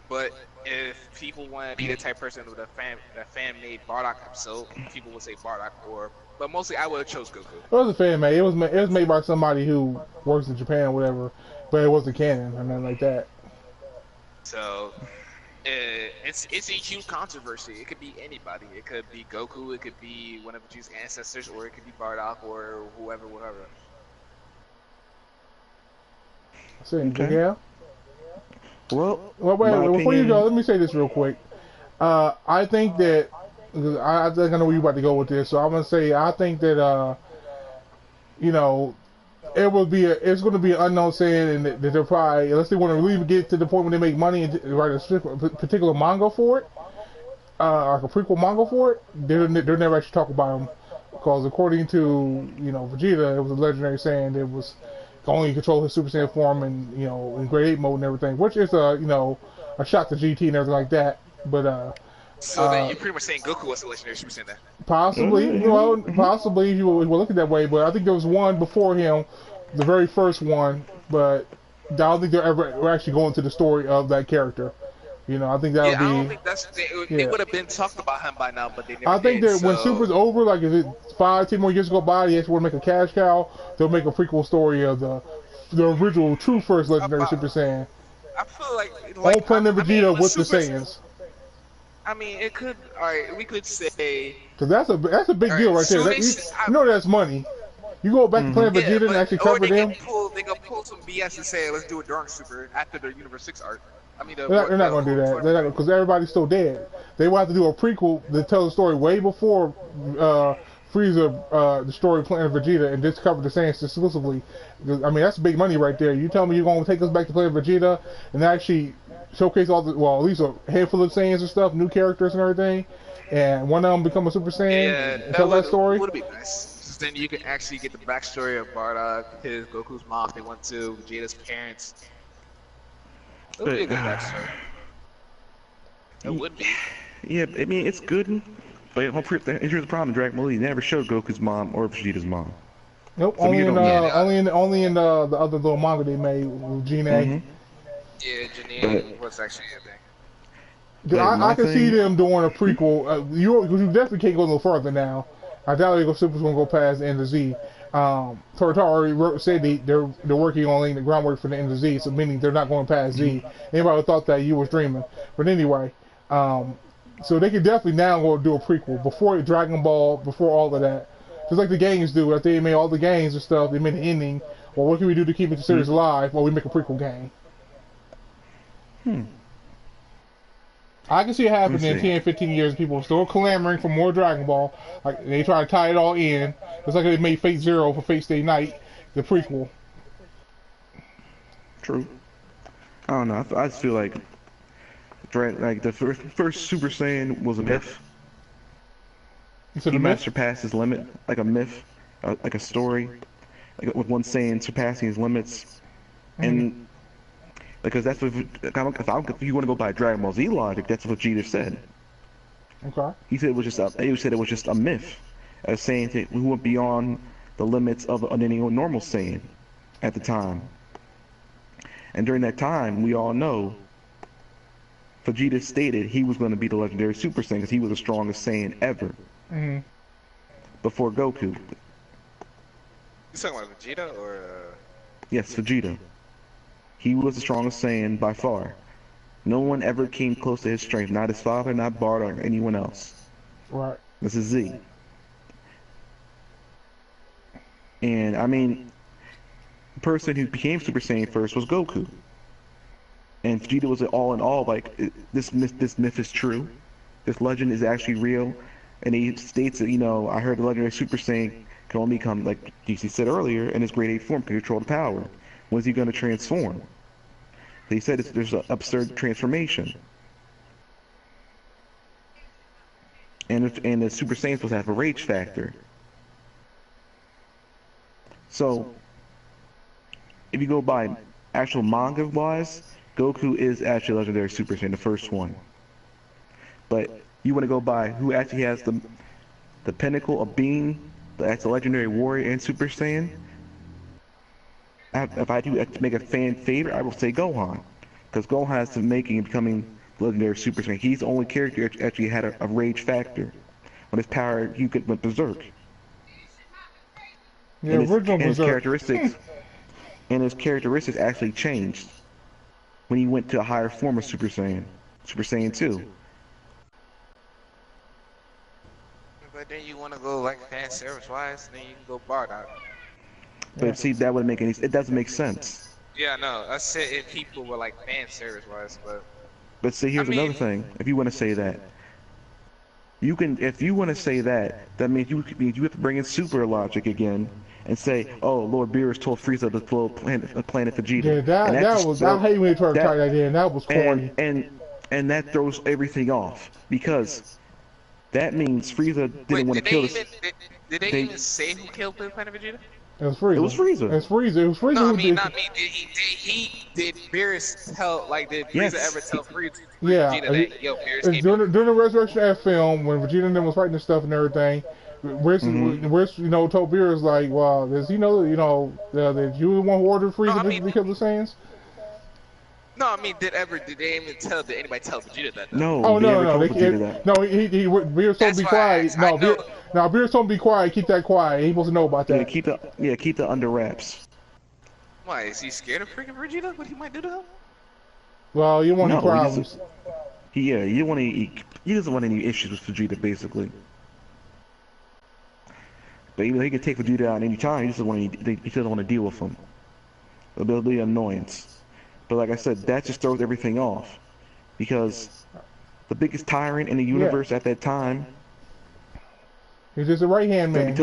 But if people want to be the type of person with a fan made Bardock episode, people would say Bardock. But mostly I would have chose Goku. It was a fan made. It was made by somebody who works in Japan or whatever, but it wasn't canon or nothing like that. So it's a huge controversy. It could be anybody. It could be Goku. It could be one of Vegeta's ancestors, or it could be Bardock, or whoever. So, yeah. Well, wait, before you go, let me say this real quick. I think that I think I know where you're about to go with this, so I'm gonna say I think that it's going to be an unknown saying, and that they're probably, unless they want to really get to the point where they make money and write a particular manga for it, like a prequel manga for it, they're never actually talk about them, because according to Vegeta, it was a legendary Saiyan that was only control his Super Saiyan form and in Grade 8 mode and everything, which is a shot to GT and everything like that. But So then you're pretty much saying Goku was the legendary Super Saiyan then. Possibly, well, possibly if you were looking that way, but I think there was one before him, the very first one, but I don't think they're ever actually going to the story of that character. You know, I think that would be. I don't think they would have been talked about him by now, but they never I think did, that when Super's over, like if it 5, 10 more years go by, they actually want to make a cash cow. They'll make a prequel story of the original, true first legendary Super Saiyan. I feel like Old Planet Vegeta with the Saiyans. I mean, it could. All right, we could say. Cause that's a big deal right there. You know that's money. You go back to Planet Vegeta and actually cover them. They can pull some BS and say, let's do a Dark Super after the Universe 6 arc. I mean, they're not going to do that. They're not because everybody's still dead. They will have to do a prequel to tell the story way before Frieza destroyed Planet Vegeta and just cover the Saiyans exclusively. I mean, that's big money right there. You tell me you're going to take us back to Planet Vegeta and actually showcase all the, well, at least a handful of Saiyans and stuff, new characters and everything, and one of them become a Super Saiyan and tell that story? Would be nice. Then you can actually get the backstory of Bardock, his Goku's mom, they went to Vegeta's parents. It would be a good backstory. It would be. Yeah, I mean, it's good, but here's the problem: Dragon Ball, he never showed Goku's mom or Vegeta's mom. Nope, so only in the other little manga they made with Gene A. Yeah, Gene was actually a thing. I can see them doing a prequel. You definitely can't go no further now. I doubt Super's gonna go past the end of Z. Tortara already said they're working on laying the groundwork for the end of Z, so meaning they're not going past Z. Anybody who thought that you was dreaming. But anyway, so they could definitely now go do a prequel before Dragon Ball, before all of that. Just like the games do. If they made all the games and stuff, they made an ending. Well, what can we do to keep the series alive? Well, we make a prequel game. I can see it happening in 10, 15 years. People are still clamoring for more Dragon Ball. Like they try to tie it all in. It's like they made Fate Zero for Fate Stay Night, the prequel. True. I don't know. I just feel like the first Super Saiyan was a myth. He might surpass his limit, like a myth, like a story, like with one Saiyan surpassing his limits, and. Because that's what, if you want to go by Dragon Ball Z logic, that's what Vegeta said. Okay. He said it was just a myth, a Saiyan that we went beyond the limits of any normal Saiyan at the time. And during that time, we all know Vegeta stated he was going to be the legendary Super Saiyan because he was the strongest Saiyan ever. Before Goku. You talking about Vegeta or? Yes, Vegeta. He was the strongest Saiyan by far. No one ever came close to his strength. Not his father, not Bardock, or anyone else. Right. This is Z. And, I mean, the person who became Super Saiyan first was Goku. And Vegeta was all in all, like, this myth is true. This legend is actually real. And he states that, you know, I heard the legendary Super Saiyan can only come, like DC said earlier, in his grade 8 form, can control the power. When's he going to transform? They said there's an absurd transformation. And the Super Saiyan supposed to have a rage factor. So, if you go by actual manga-wise, Goku is actually a legendary Super Saiyan, the first one. But you want to go by who actually has the pinnacle of being the legendary warrior and Super Saiyan, if I do make a fan favorite, I will say Gohan. Because Gohan has the making of becoming legendary Super Saiyan. He's the only character that actually had a rage factor. When his power, he went berserk. Yeah, original berserk. And his characteristics actually changed when he went to a higher form of Super Saiyan. Super Saiyan 2. But then you want to go like fan service wise, then you can go Bardock. But see, that wouldn't make any. It doesn't make sense. Yeah, no. I said if people were like fan service wise, but. But see, here's another thing. If you want to say that, you can. If you want to say that, that means you have to bring in super logic again and say, oh, Lord Beerus told Frieza to blow planet Vegeta. Yeah, that was. I hate when they tried to tie that in. That was corny. And that throws everything off because that means Frieza didn't want to kill this. Did they even say who killed Planet Vegeta? It was Frieza. It was Frieza. It's Frieza. It was Frieza No, I who mean, did. not me. Did Beerus tell, like, did Frieza Yes. ever tell Vegeta Yeah, that, yo, Beerus came during the Resurrection F film, when Vegeta and them was fighting and stuff and everything, Whis told Beerus like, well, does he know that you were the one who ordered Frieza to kill the Saiyans? No, I mean, did anybody tell Vegeta that? Though? No. Oh no, told Vegeta that. no, Beerus told him to be quiet. No, Beerus told him to be quiet. Keep that quiet. He supposed to know about that. Keep the under wraps. Why is he scared of freaking Vegeta? What he might do to him? Well, you want any problems? He doesn't want any issues with Vegeta, basically. But even though he can take Vegeta out any time, he doesn't want to deal with him. It'll be an annoyance. But like I said, that just throws everything off, because the biggest tyrant in the universe at that time. He's just a right-hand man.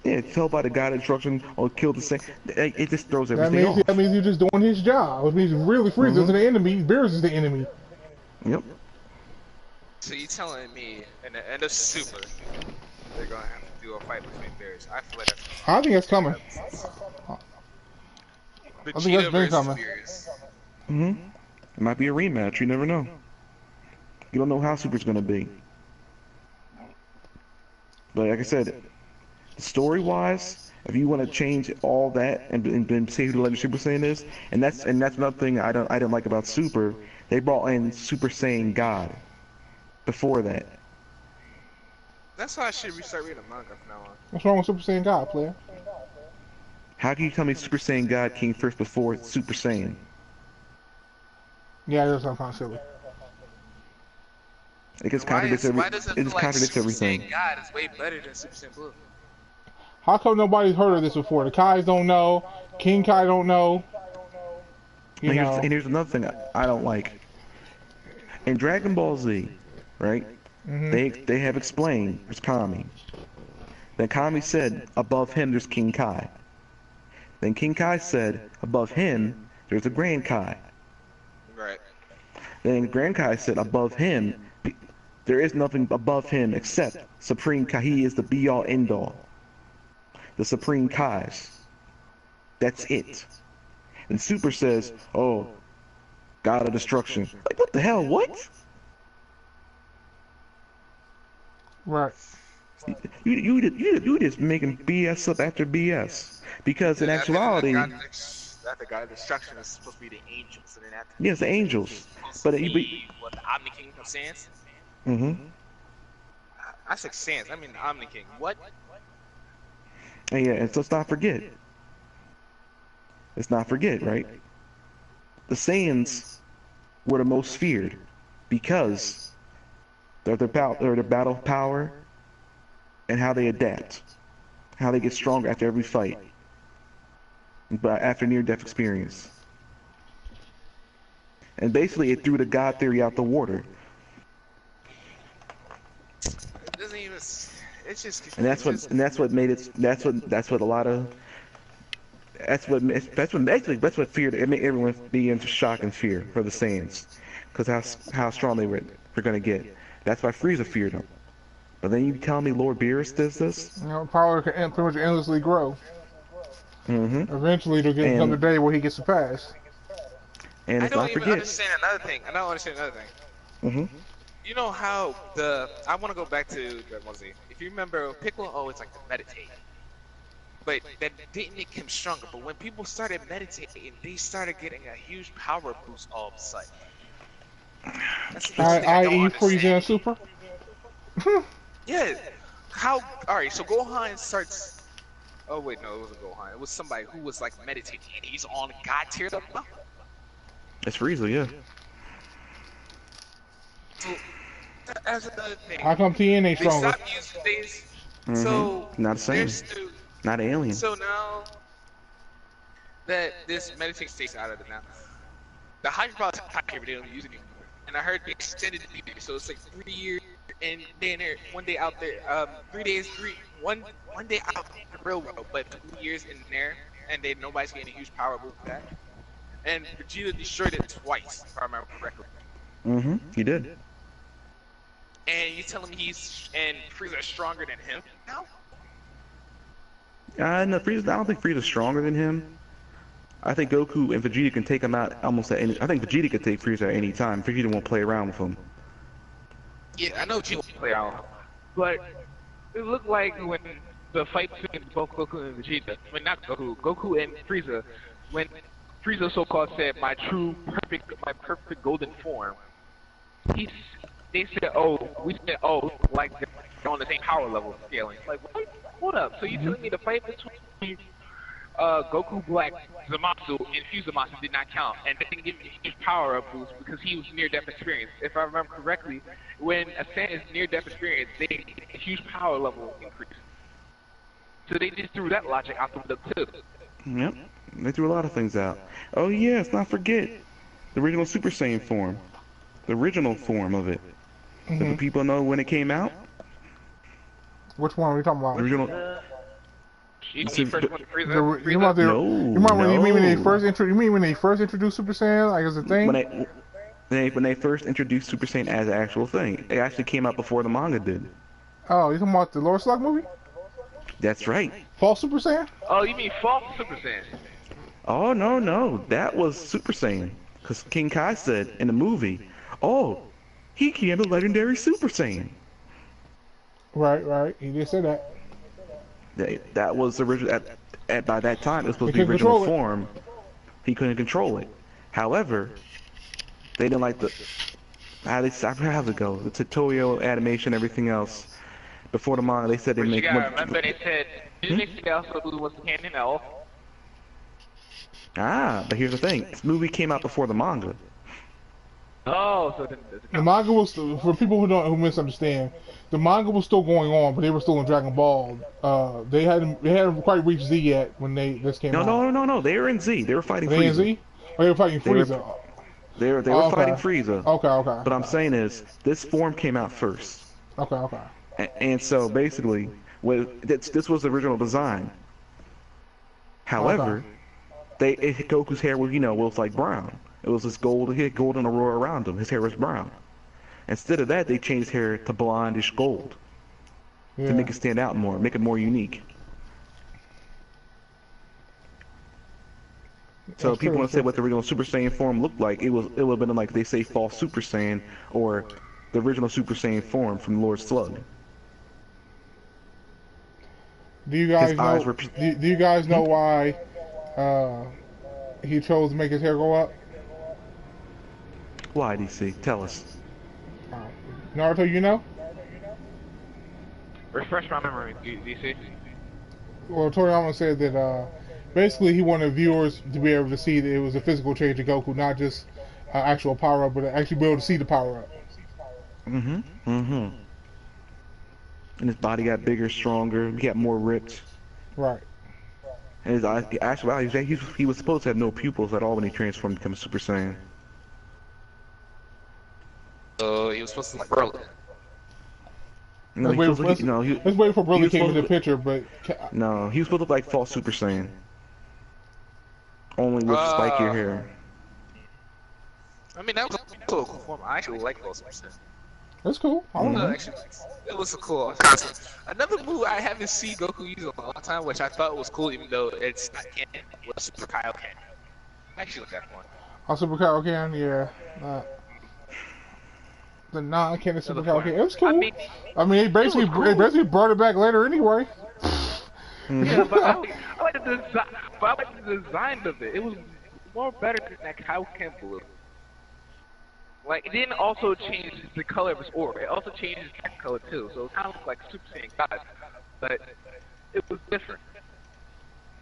Yeah, tell by the God instruction or kill the same. It just throws everything off. That means he's just doing his job. It means really Frieza's the enemy. Beerus is the enemy. Yep. So you telling me in the end of Super, they're gonna have to do a fight between Beerus? I feel like that's. I think that's coming. I think that's been coming. It might be a rematch. You never know. You don't know how Super's gonna be. But like I said, story-wise, if you want to change all that and say who the Legend Super Saiyan is, and that's another thing I don't like about Super. They brought in Super Saiyan God before that. That's why I should restart reading the manga from now on. What's wrong with Super Saiyan God, player? How can you tell me Super Saiyan God came first before Super Saiyan? Yeah, that's not kind of silly. It just contradicts everything. Super Saiyan God is way better than Super Saiyan Blue. How come nobody's heard of this before? The Kais don't know. King Kai don't know. And here's another thing I don't like. In Dragon Ball Z, right? They have explained there's Kami. Then Kami said above him there's King Kai. Then King Kai said above him there's a Grand Kai. Right. Then Grand Kai said above him there is nothing above him except Supreme Kai. He is the be-all, end-all. The Supreme Kais. That's it. And Super says, oh, God of Destruction. Like, what the hell, what? Right. You just making BS up after BS. Because in actuality... That the God of Destruction is supposed to be the angels. And then after yes, the angels. But what, the Omni King of Sans? I said Sans, I mean the Omni King. What? And yeah, and let's not forget. Let's not forget, right? The Saiyans were the most feared because they're the battle power and how they adapt, how they get stronger after every fight, but after near-death experience. And basically, it threw the God theory out the water. It doesn't even. It's just. And that's what made it. That's what a lot of. That's what feared. It made everyone be into shock and fear for the Saiyans, because how strong they were going to get. That's why Frieza feared them. But then you tell me Lord Beerus does this? Power can pretty much endlessly grow. Eventually, there'll get another day where he gets surpassed. And I don't even understand another thing. You know how I want to go back to Dragon Ball Z. If you remember, Piccolo always liked to meditate. But that didn't make him stronger. But when people started meditating, they started getting a huge power boost all of a sudden. That's the thing I don't Frieza and Super? Yeah. How? Alright, so Gohan starts... Oh wait, no, it wasn't Gohan. It was somebody who was like meditating and he's on God tier level. It's Frieza, yeah. So, that's another thing. How come TN ain't stronger? They stopped using these. So not the same. Not an alien. So now that this meditation stays out of it now, the Hyperbolic time period they don't use it anymore. And I heard they extended the period, so it's like 3 years, and then they're 1 day out there, 3 days, one day out in the real world, but 3 years in there, and then nobody's getting a huge power boost back. And Vegeta destroyed it twice, if I remember correctly. He did. And you telling me Frieza is stronger than him now? No, Frieza. I don't think Frieza's stronger than him. I think Goku and Vegeta can take him out almost at any. I think Vegeta could take Frieza at any time. Vegeta won't play around with him. Yeah, I know Vegeta will play out, but it looked like when the fight between both Goku and Vegeta, not Goku and Frieza, when Frieza so-called said my perfect golden form, they said, we said, like they're on the same power level scaling. Like, what? Hold up. So you telling me the fight between Goku Black Zamasu and Fuse Zamasu did not count, and they didn't give him a huge power-up boost because he was near-death experience. If I remember correctly, when a Saiyan is near-death experience, they get a huge power level increase. So they just threw that logic out the window too. Yep, they threw a lot of things out. Oh yeah, let's not forget the original Super Saiyan form, the original form of it. Did the people know when it came out? Which one are we talking about? The original. You mean first one, Frieza? You mean when they first introduced Super Saiyan, like as a thing? When they first introduced Super Saiyan as an actual thing, it actually came out before the manga did. Oh, you talking about the Lord Slug movie? That's right. False Super Saiyan? Oh, you mean false Super Saiyan? Oh no, that was Super Saiyan. Because King Kai said in the movie, "Oh, he became a legendary Super Saiyan." Right. He did say that. That was the original. By that time, it was supposed to be the original form. He couldn't control it. However, they didn't like how to go. The tutorial animation, everything else. Before the manga, they said they make. Remember, they said they also was canon elf. But here's the thing: this movie came out before the manga. Oh, so the manga was still, for people who misunderstand, the manga was still going on, but they were still in Dragon Ball. They hadn't quite reached Z yet when this came out. No. They were in Z. They were fighting Frieza. They in Z? Oh, they were fighting Frieza. They were fighting Frieza. Okay. But I'm saying is, this form came out first. Okay. And so basically, this was the original design. However, Goku's hair was like brown. It was this gold. He had golden aurora around him. His hair was brown. Instead of that, they changed his hair to blondish gold to make it stand out more, make it more unique. So people want to say what the original Super Saiyan form looked like. It would have been like they say false Super Saiyan or the original Super Saiyan form from Lord Slug. Do you guys know? Do you guys know why he chose to make his hair go up? Why, DC? Tell us. Naruto, you know? Refresh my memory, DC. Well, Toriyama said that basically he wanted viewers to be able to see that it was a physical change of Goku, not just actual power up, but actually be able to see the power up. And his body got bigger, stronger. He got more ripped. Right. And his eyes, actually, he was supposed to have no pupils at all when he transformed to become a Super Saiyan. So he was supposed to look like Broly. No, let's wait for Broly came in the picture, but no, he was supposed to look like false Super Saiyan. Only with spikier hair. I mean, that was a cool form. I actually like false Super Saiyan. That's cool. I don't know. Actually, it was a cool concept. Another move I haven't seen Goku use in a long time, which I thought was cool, even though it's not canon, was Super Kaioken. I actually like that one. Oh, Super Kaioken, yeah. The non-canon Super Kaioken. It was cool. I mean, they basically brought it back later anyway. Yeah, but I like the design of it. It was more better than that Kaioken blue. Like, it didn't also change the color of his aura. It also changed his hair color too. So it kind of looked like Super Saiyan God, but it was different.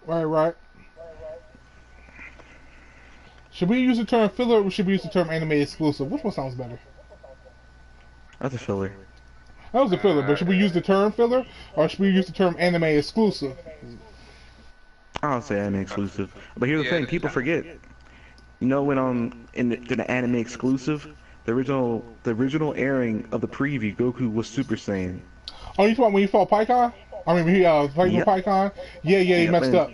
Right. Should we use the term filler or should we use the term anime exclusive? Which one sounds better? That's a filler. That was a filler, but should we use the term filler or should we use the term anime exclusive? I'll say anime exclusive. But here's the thing, people forget. You know when in the anime exclusive, the original airing of the preview, Goku was Super Saiyan. Oh, you talking when he fought Pikkon? I mean, he fighting with Pikkon. Yeah, he messed up.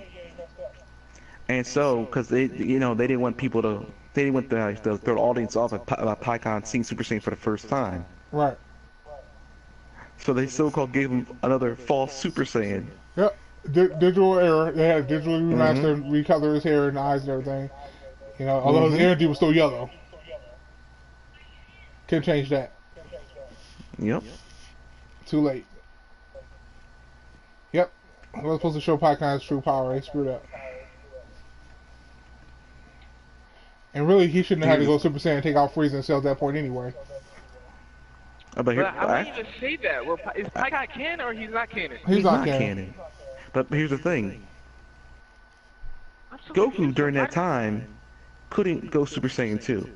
And so, because they didn't want people to, they didn't want the throw the audience off about Pikkon seeing Super Saiyan for the first time. Right. So they so-called gave him another false Super Saiyan. Yep. digital error. They had to digitally remaster and recolor his hair and eyes and everything. You know, although his energy was still yellow. Can't change that. Yep. Too late. Yep. I was supposed to show Pycon's true power. They screwed up. And really, he shouldn't have had to go Super Saiyan and take out Frieza and Cell at that point anyway. But here, I wouldn't even say that. Well, is Pycon canon or he's not canon? He's not canon. But here's the thing. Goku during that time couldn't go Super Saiyan 2.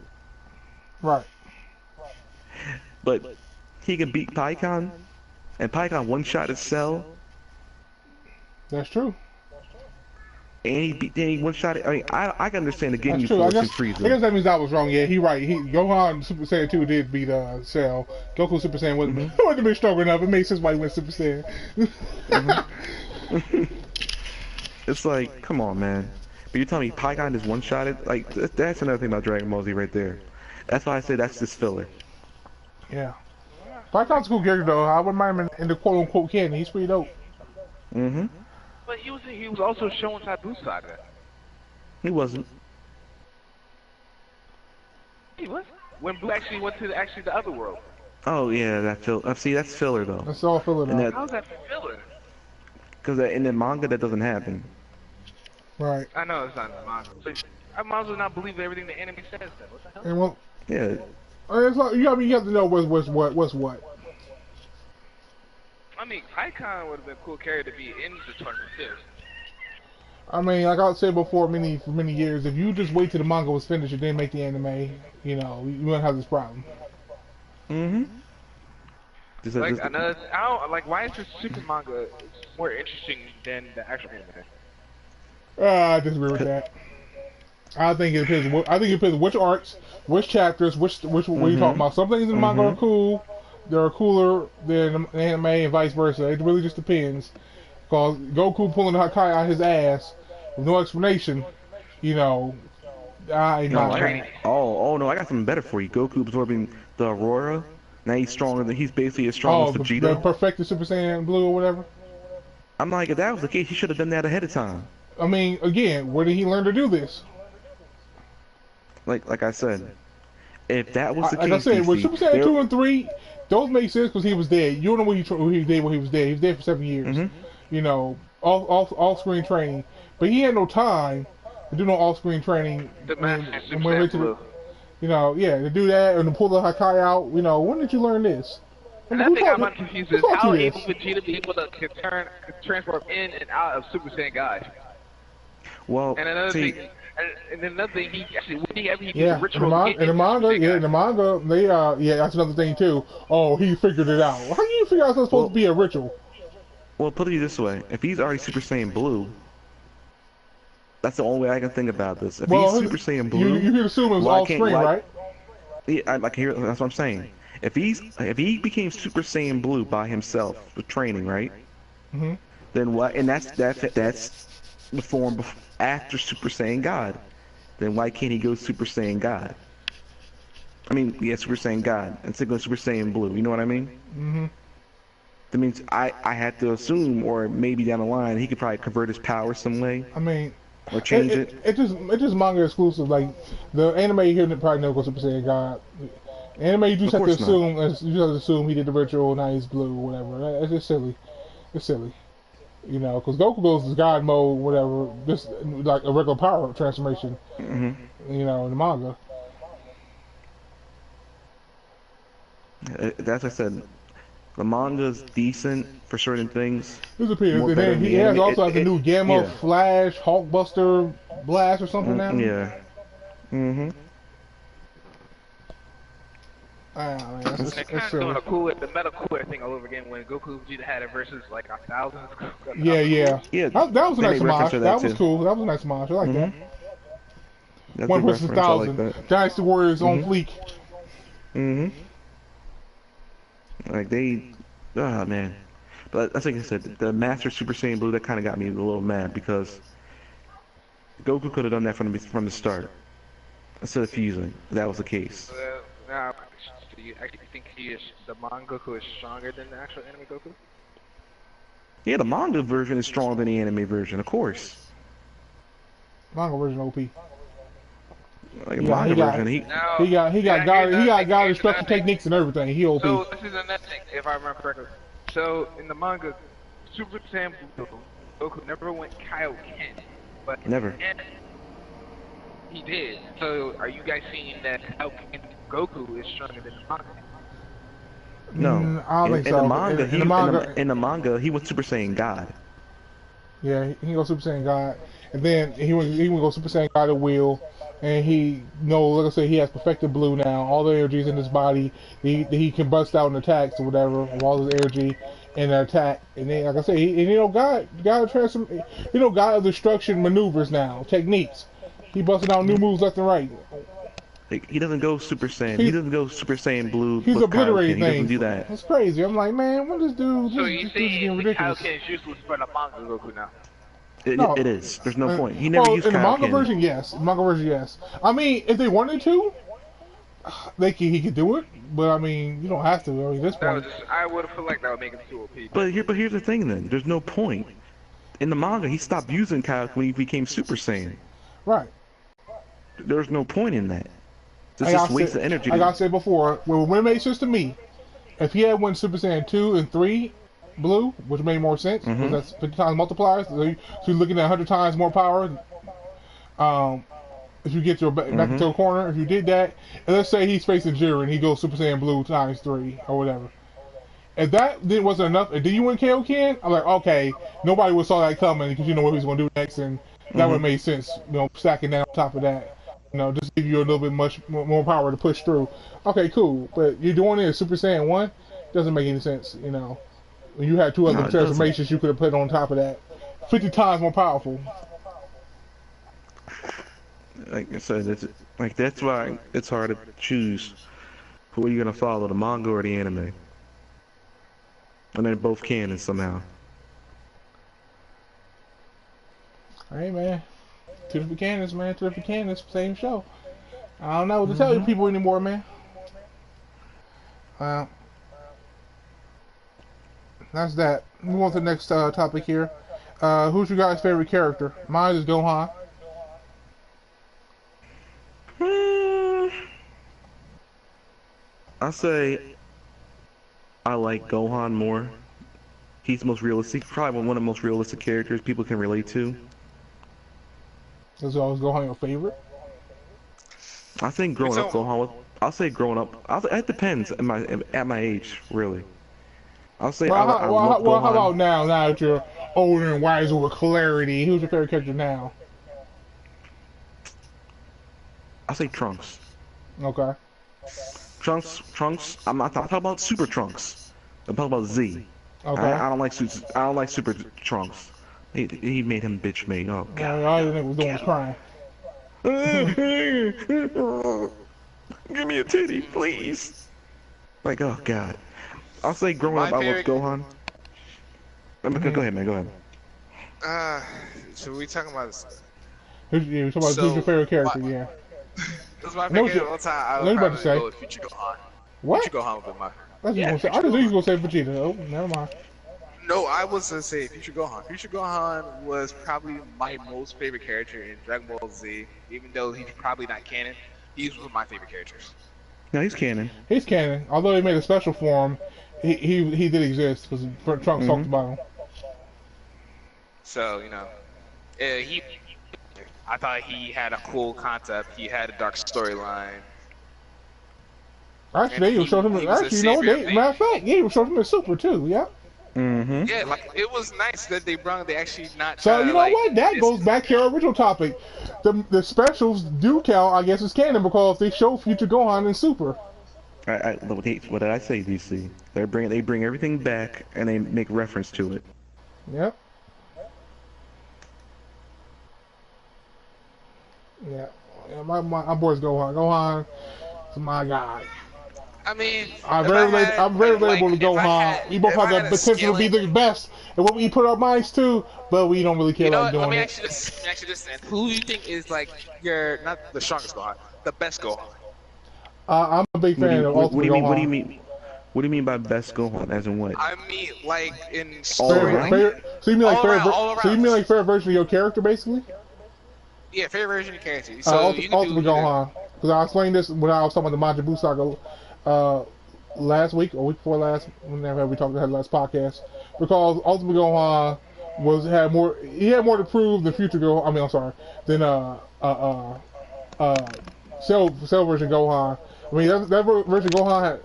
Right. But he can beat Pycon, and Pycon one-shotted Cell. That's true. And he one-shotted. I mean, I can understand the Ginyu Force and Frieza. I guess that means I was wrong. Yeah, he right. Gohan Super Saiyan 2 did beat Cell. Goku Super Saiyan wasn't been strong enough. It makes sense why he went Super Saiyan. It's like, come on, man. But you're telling me Pycon is one-shotted? Like, that's another thing about Dragon Ball Z right there. That's why I say that's just filler. Yeah. Pycon's a cool character though. I wouldn't mind him in the quote-unquote canon. He's pretty dope. But he was also showing Sabu's Saga. He wasn't. He was. When Blue actually went to the other world. Oh yeah, that filler. See, that's filler though. That's all filler though. How's that filler? Because in the manga that doesn't happen. Right. I know it's not in the manga. But I might as well not believe everything the anime says then. What the hell? And well, Yeah. it's like, you have to know what's what. I mean, Pycon would have been a cool character to be in the tournament too. I mean, like I said before, for many years, if you just wait till the manga was finished and then make the anime, you know, you wouldn't have this problem. Like another, why is the super manga more interesting than the actual anime? I disagree with that. I think it depends. I think it depends which arcs, which chapters, which what you talking about. Some things in the manga are cool. They're cooler than the anime and vice versa. It really just depends. Cause Goku pulling the Hakai out his ass with no explanation, you know, I ain't not training. Oh no, I got something better for you. Goku absorbing the Aurora. Now he's basically as strong as Vegeta. The perfected Super Saiyan Blue or whatever. I'm like, if that was the case, he should have done that ahead of time. I mean, again, where did he learn to do this? Like I said, if that was the case, like I said, with Super Saiyan 2 and 3, those make sense because he was dead. You don't know what he did when he was dead. He was dead for 7 years. You know, off-screen training, but he had no time to do no off-screen training. You know, yeah, to do that and to pull the Hakai out. You know, when did you learn this? And I think I'm confused is how able Vegeta be able to transform in and out of Super Saiyan God. Well, and another thing, he actually whenever he did the ritual. In the manga, they that's another thing too. Oh, he figured it out. How do you figure out it's supposed to be a ritual? Well, put it this way: if he's already Super Saiyan Blue, that's the only way I can think about this. If he's Super Saiyan Blue, you can assume it was off screen, right? Yeah, that's what I'm saying. If he became Super Saiyan Blue by himself with training, right? Then what? And that's the form after Super Saiyan God. Then why can't he go Super Saiyan God? I mean, yeah, Super Saiyan God instead of going Super Saiyan Blue. You know what I mean? That means I had to assume, or maybe down the line, he could probably convert his power some way. I mean, or change it. It's just manga exclusive. Like the anime here probably never goes Super Saiyan God. Anime you just have to assume he did the ritual, now he's blue, or whatever. It's just silly. It's silly. You know, because Goku goes to God mode, whatever, just like a regular power transformation. You know, in the manga. That's what I said. The manga's decent for certain things. He also has a new Gamma Flash Hulkbuster Blast or something now. Yeah. It's kind of doing the Metal Cooler thing all over again when Goku Vegeta had it versus like 1,000. Yeah. That was a nice homage. That was cool. That was a nice homage. I like that. That's 1 versus 1,000. Dynasty Warriors on fleek. Like oh man. But that's like I said, the Master Super Saiyan Blue, that kind of got me a little mad because Goku could have done that from the start instead of fusing. If that was the case. Do you actually think the manga Goku is stronger than the actual anime Goku? Yeah, the manga version is stronger than the anime version, of course. Manga version OP. Like manga version, he got God destruction techniques and everything. He OP. So this is another thing, if I remember correctly. So in the manga, Super Saiyan Blue, Goku never went Kaioken, but never. He did. So are you guys seeing that Kaioken Goku is stronger than the manga? No. I don't think so. In the manga, he was Super Saiyan God. Yeah, he goes Super Saiyan God, and then he would go Super Saiyan God at will, and like I said, he has perfected blue now. All the energy is in his body. He can bust out in attacks or whatever with all his energy in an attack. And then, like I said, God of destruction maneuvers now, techniques. He busting out new moves left and right. He doesn't go Super Saiyan. He doesn't go Super Saiyan Blue. He's obliterating things. He doesn't do that. That's crazy. I'm like, man, what this dude? So you saying ridiculous. Kaioken is useless for the manga Goku now? It is. There's no point. He never used in the Kaioken. manga version, yes. Manga version, yes. I mean, if they wanted to, he could do it. But I mean, you don't have to. I mean, this point. I would have felt like that would make him too OP. But here's the thing. Then there's no point. In the manga, he stopped using Kaioken when he became Super Saiyan. Right. There's no point in that. It's just waste of energy. Like I said before, when it made sense to me, if he had went Super Saiyan 2 and 3 blue, which made more sense, because that's 50 times multipliers, so you're looking at 100 times more power. If you get back into a corner, if you did that, and let's say he's facing Jiren, he goes Super Saiyan blue times 3 or whatever. If that wasn't enough, and then you went Kaioken, I'm like, okay, nobody would saw that coming because you know what he was going to do next, and that would have made sense, stacking that on top of that. Just give you a little bit much more power to push through. Okay, cool. But you're doing it as Super Saiyan 1, doesn't make any sense, When you had two other transformations you could have put on top of that. 50 times more powerful. Like I said, that's why it's hard to choose who you're going to follow, the manga or the anime. And they're both canon somehow. Hey, man. Two different canons, man. Two different canons, same show. I don't know what to tell you people anymore, man. That's that. Move on to the next topic here. Who's your guys' favorite character? Mine is Gohan. I say I like Gohan more. He's the most realistic, probably one of the most realistic characters people can relate to. Does always Gohan your favorite? I think growing up, I'll say growing up. It depends at my age, really. I'll say I love Gohan. How about now that you're older and wiser with clarity? Who's your favorite character now? I'll say Trunks. Okay. Trunks. I'm not talking about Super Trunks. I'm talking about Z. Okay. I don't like Super Trunks. He made him bitch me. Oh god. All the nigga was doing was crying. Give me a titty, please. Like, oh god. I'll say growing up, I love Gohan. Go ahead, man. Go ahead. So we talking about this? Who's your favorite character? Yeah. That's my favorite all the time. I would probably go with Future Gohan. What? Future Gohan would be my. That's what I just knew you was gonna say Vegeta. Oh, never mind. No, I was gonna say Future Gohan. Future Gohan was probably my most favorite character in Dragon Ball Z. Even though he's probably not canon, he's one of my favorite characters. No, he's canon. He's canon. Although they made a special for him, he did exist because Trunks talked about him. So I thought he had a cool concept. He had a dark storyline. Actually, they even showed him. Actually, you know what? Matter of fact, they even showed him in Super too. Yeah. Yeah, like it was nice that they actually not. So you know what? That goes back to our original topic. The specials do count, I guess, as canon because they show Future Gohan in Super. What did I say, DC? They bring everything back and they make reference to it. Yep. Yeah. My boys Gohan. Gohan is my guy. I mean, I'm very relatable to Gohan. We both have the potential to be the best, and what we put our minds to, but we don't really care about doing it. Let me ask you this then. Who do you think is like not the strongest Gohan, the best Gohan? I'm a big fan of Ultimate Gohan. What do you mean? What do you mean by best Gohan? As in what? I mean, like in All story. around? So you mean like all so you around. mean like favorite version of your character, basically? Yeah, favorite version of character. So you can Ultimate do either. Gohan. Because I explained this when I was talking about the Majin Buu saga last week or week before last, whenever we talked about the last podcast. Because Ultimate Gohan had more to prove than future Gohan. I mean, I'm sorry, than Cell version Gohan. I mean, that version Gohan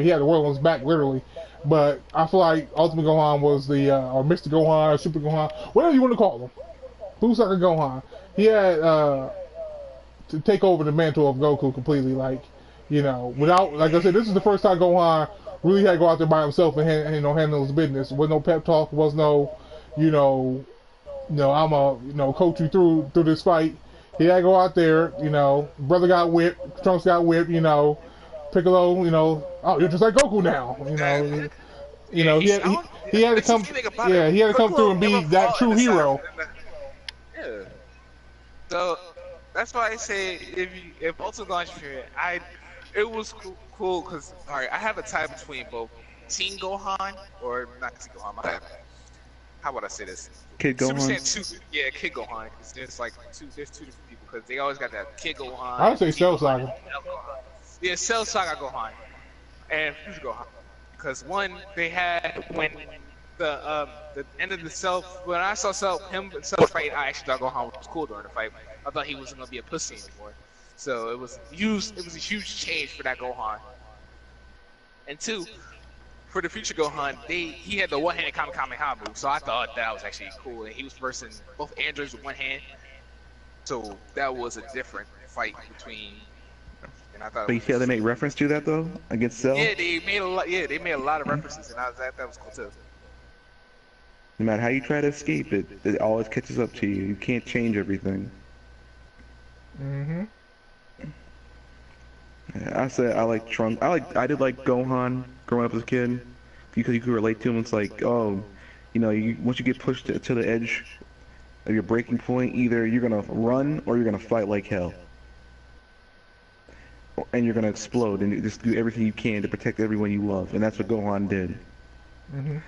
he had the world on his back literally. But I feel like Ultimate Gohan was the or Mr. Gohan or Super Gohan, whatever you want to call him. Busaka Gohan. He had to take over the mantle of Goku completely. Like, without, like I said, this is the first time Gohan really had to go out there by himself and handle his business. There was no pep talk. There was no, I'm a coach you through this fight. He had to go out there. Brother got whipped. Trunks got whipped. Piccolo. Oh, you're just like Goku now. He had to come. Yeah, he had to come through and be that true hero. Yeah. So that's why I say if Ultimate Gohan, it was cool because alright, I have a tie between both Teen Gohan or not Teen Gohan. How would I say this? Kid Super Gohan. Saiyan 2, yeah, Kid Gohan. There's two different people because they always got that Kid Gohan. I would say Cell Saga. Yeah, Cell Saga Gohan and Future Gohan. Because one, they had when the end of the Cell, when I saw Cell fight, I actually thought Gohan was cool during the fight. I thought he wasn't gonna be a pussy anymore. So it was a huge change for that Gohan. And two, for the future Gohan, he had the one-handed Kamehameha move, so I thought that was actually cool. And he was versing both androids with one hand, so that was a different fight between. And I thought. But you see how they make reference to that though against Cell? Yeah, they made a lot. Yeah, they made a lot of references, and that was cool too. No matter how you try to escape it, it always catches up to you. You can't change everything. Mm-hmm. Yeah, I said I like Trunks. I did like Gohan growing up as a kid because you could relate to him. It's like, oh, once you get pushed to the edge of your breaking point, either you're gonna run or you're gonna fight like hell, and you're gonna explode and just do everything you can to protect everyone you love, and that's what Gohan did. Mm-hmm.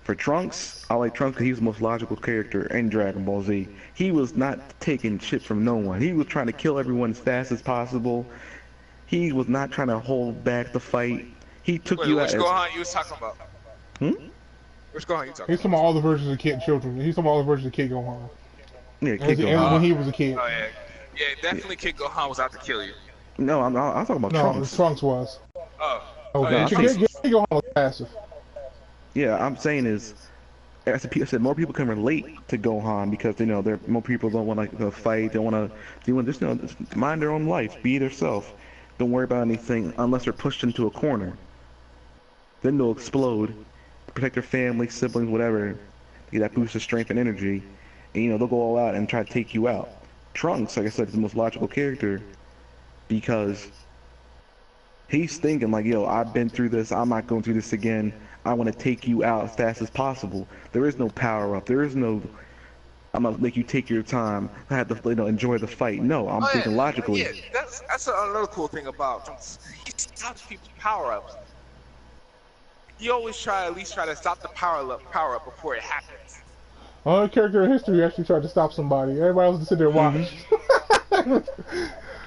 For Trunks, I like Trunks because he was the most logical character in Dragon Ball Z. He was not taking shit from no one. He was trying to kill everyone as fast as possible. He was not trying to hold back the fight. He took you out. Which Gohan you was talking about? Which Gohan you talking about? He's talking about all the versions of children. He's talking about all the versions of Kid Gohan. Yeah, Kid Gohan. When he was a kid. Oh yeah, yeah, definitely Kid Gohan was out to kill you. No, I'm talking about Trunks. No, Trunks was. Yeah, Kid Gohan was passive. Yeah, I'm saying is, I said more people can relate to Gohan because more people don't want to fight. They want just mind their own life, be themselves. Don't worry about anything unless they're pushed into a corner. Then they'll explode, protect their family, siblings, whatever. To get that boost of strength and energy, and they'll go all out and try to take you out. Trunks, like I said, is the most logical character because he's thinking like, yo, I've been through this. I'm not going through this again. I want to take you out as fast as possible. There is no power up. There is no, I'm gonna make you take your time. I have to enjoy the fight. No, I'm thinking logically. Yeah, that's another cool thing about Trunks. He stops people's power ups. He always at least try to stop the power up before it happens. Only character in history actually tried to stop somebody. Everybody else just sit there and watch.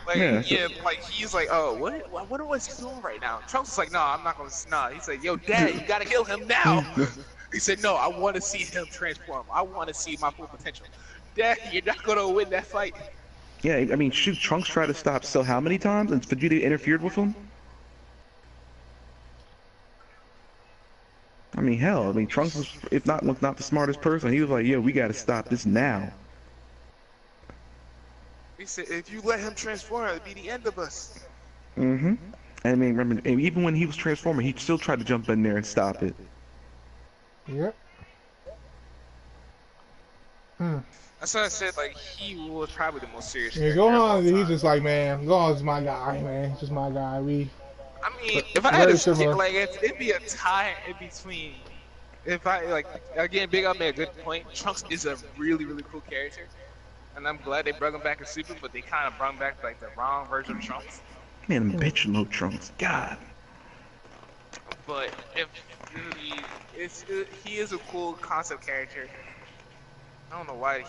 Like he's like, oh, what was he doing right now? Trunks is like, no, I'm not gonna. Nah. He's like, yo, Dad, you gotta kill him now. He said, no, I want to see him transform. I want to see my full potential. Dad, you're not gonna win that fight. Yeah, I mean, shoot, Trunks tried to stop Cell how many times, and Vegeta interfered with him. I mean, hell, Trunks was, if not the smartest person. He was like, yo, we gotta stop this now. He said, if you let him transform, it'll be the end of us. Mm-hmm. I mean, remember, even when he was transforming, he still tried to jump in there and stop it. Yep. That's why I said, like, he was probably the most serious. Yeah, Gohan, he's just like, man, Gohan's my guy, man. He's just my guy. I mean, if I had to pick, like, it'd be a tie in between. If I, like, again, Big Up made a good point. Trunks is a really, really cool character. And I'm glad they brought him back in Super, but they kind of brought him back, like, the wrong version of Trunks. Man, bitch mode Trunks. God. but if he is a cool concept character. I don't know why I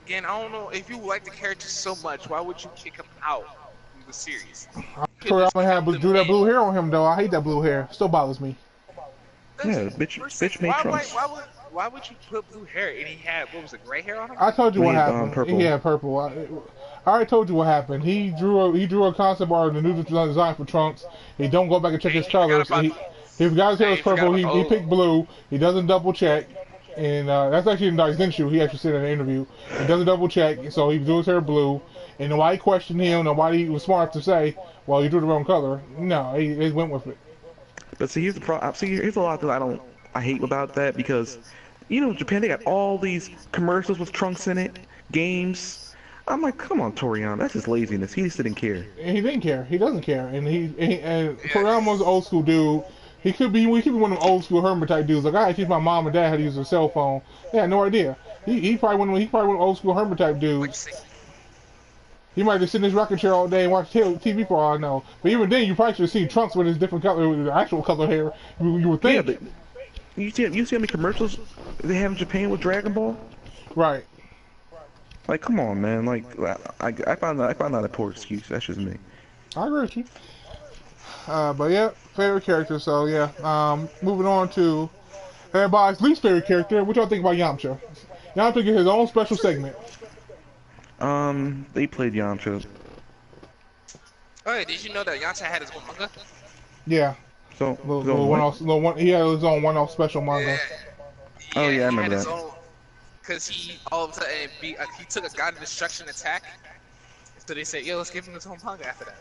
don't know if you like the character so much, why would you kick him out from the series? I'm gonna have do that blue hair on him though. I hate that blue hair. Still bothers me. Yeah, bitch made Trunks. Why would you put blue hair and he had, what was it, gray hair on him? I told you what happened. Purple. He had purple. I already told you what happened. He drew a concept art of the new design for Trunks. He don't go back and check his colors. He forgot his hair was purple. He picked blue. He doesn't double check. And that's actually in Dice Denshu. He actually said in an interview. He doesn't double check, so he drew his hair blue. And nobody questioned him. Nobody was smart to say, well, you drew the wrong color. No, he went with it. But see, here's the problem. See, here's a lot that I hate about that, because, you know, Japan, they got all these commercials with Trunks in it, games. I'm like, come on, Toriyama, that's just laziness. He just didn't care. And he didn't care. He doesn't care. And Toriyama was an old school dude. He could be one of them old school hermit type dudes. Like, I teach my mom and dad how to use a cell phone. They had no idea. He probably one of them old school hermit type dudes. He might just sit in his rocking chair all day and watch TV for all I know. But even then, you probably should have seen Trunks with his different color, with his actual color hair. You would think. Yeah, but you see how many commercials they have in Japan with Dragon Ball? Right. Like, come on, man. Like, I found that a poor excuse. That's just me. I agree with you. But yeah, favorite character. So yeah, moving on to everybody's least favorite character. What y'all think about Yamcha? Yamcha gets his own special segment. They played Yamcha. Oh, yeah, did you know that Yamcha had his own manga? Yeah. So, he had his own one-off special manga. Yeah. Oh yeah, I remember that. Because he all of a sudden he took a God of Destruction attack. So they said, yo, let's give him his own manga after that.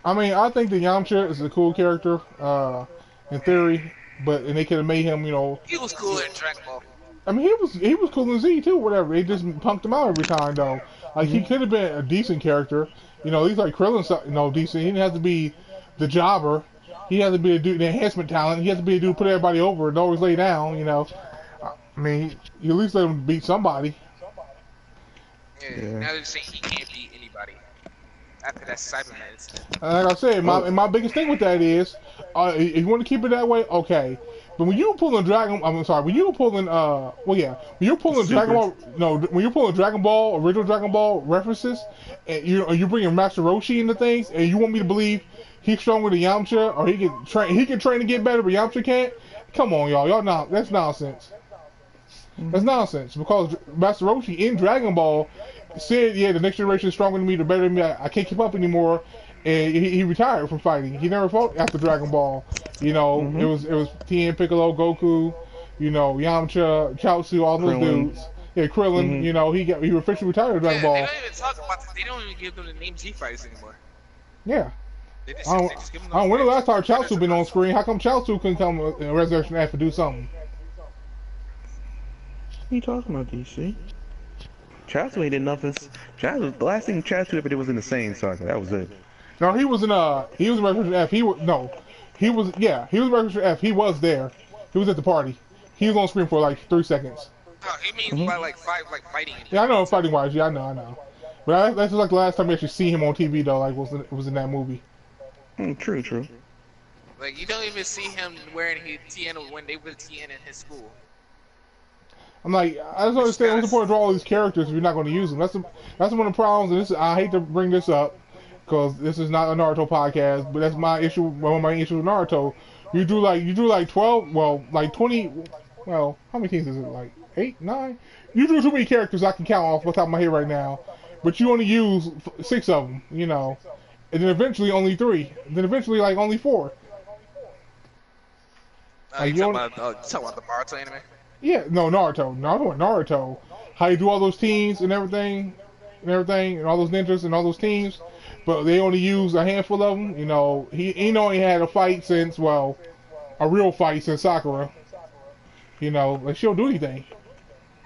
I mean, I think the Yamcha is a cool character, in theory, and they could have made him, you know. He was cool in Dragon Ball. I mean, he was cool in Z too. Whatever, they just punked him out every time though. Like he could have been a decent character. You know, he's like Krillin, you know, decent. He didn't have to be the jobber. He has to be the enhancement talent. He has to be a dude who put everybody over and always lay down. You know, I mean, you at least let him beat somebody. Yeah. Now they're saying he can't beat anybody after that Cyberman incident. Like I said, my biggest thing with that is, if you want to keep it that way, okay. But when you pulling when you're pulling Dragon Ball, when you're pulling Dragon Ball, original Dragon Ball references, and you're bringing Master Roshi into things, and you want me to believe he's stronger than Yamcha, or he can train to get better, but Yamcha can't? Come on, y'all, that's nonsense. That's nonsense, because Master Roshi in Dragon Ball said, yeah, the next generation is stronger than me, they're better than me, I can't keep up anymore. And he retired from fighting. He never fought after Dragon Ball. You know, it was Tien, Piccolo, Goku, you know, Yamcha, Chaozu, all those dudes. Yeah, Krillin. You know, he officially retired from Dragon Ball. They don't even talk about this. They don't even give them the name Z-Fighters anymore. Yeah. They just give them when the last time Chaozu been on screen? How come Chaozu couldn't come in Resurrection F and do something? What are you talking about, DC? Chaozu ain't did nothing. The last thing Chaozu ever did was in the Saiyan saga. That was it. No, he was in Resurrection F. He was Resurrection F. He was there. He was at the party. He was on screen for like 3 seconds. Oh, he means by like fighting. Yeah, I know, fighting wise. Yeah, I know. But that's like the last time we actually see him on TV though. Like was in that movie. True. Like you don't even see him wearing his TN when they were TN in his school. I'm like, I just don't understand what's the point of all these characters if you're not going to use them. That's one of the problems. And I hate to bring this up, because this is not a Naruto podcast, but that's my issue. One of my issues with Naruto. You do like 12, well, like 20. Well, how many teams is it? Like 8, 9? You do too many characters I can count off the top of my head right now, but you only use 6 of them, you know, and then eventually only 3, then eventually like only 4. You talking about the Naruto anime? Yeah, no, Naruto. How you do all those teams and everything, and all those ninjas and all those teams, but they only use a handful of them. You know, he only had a fight since, well, a real fight since Sakura. You know, like she don't do anything.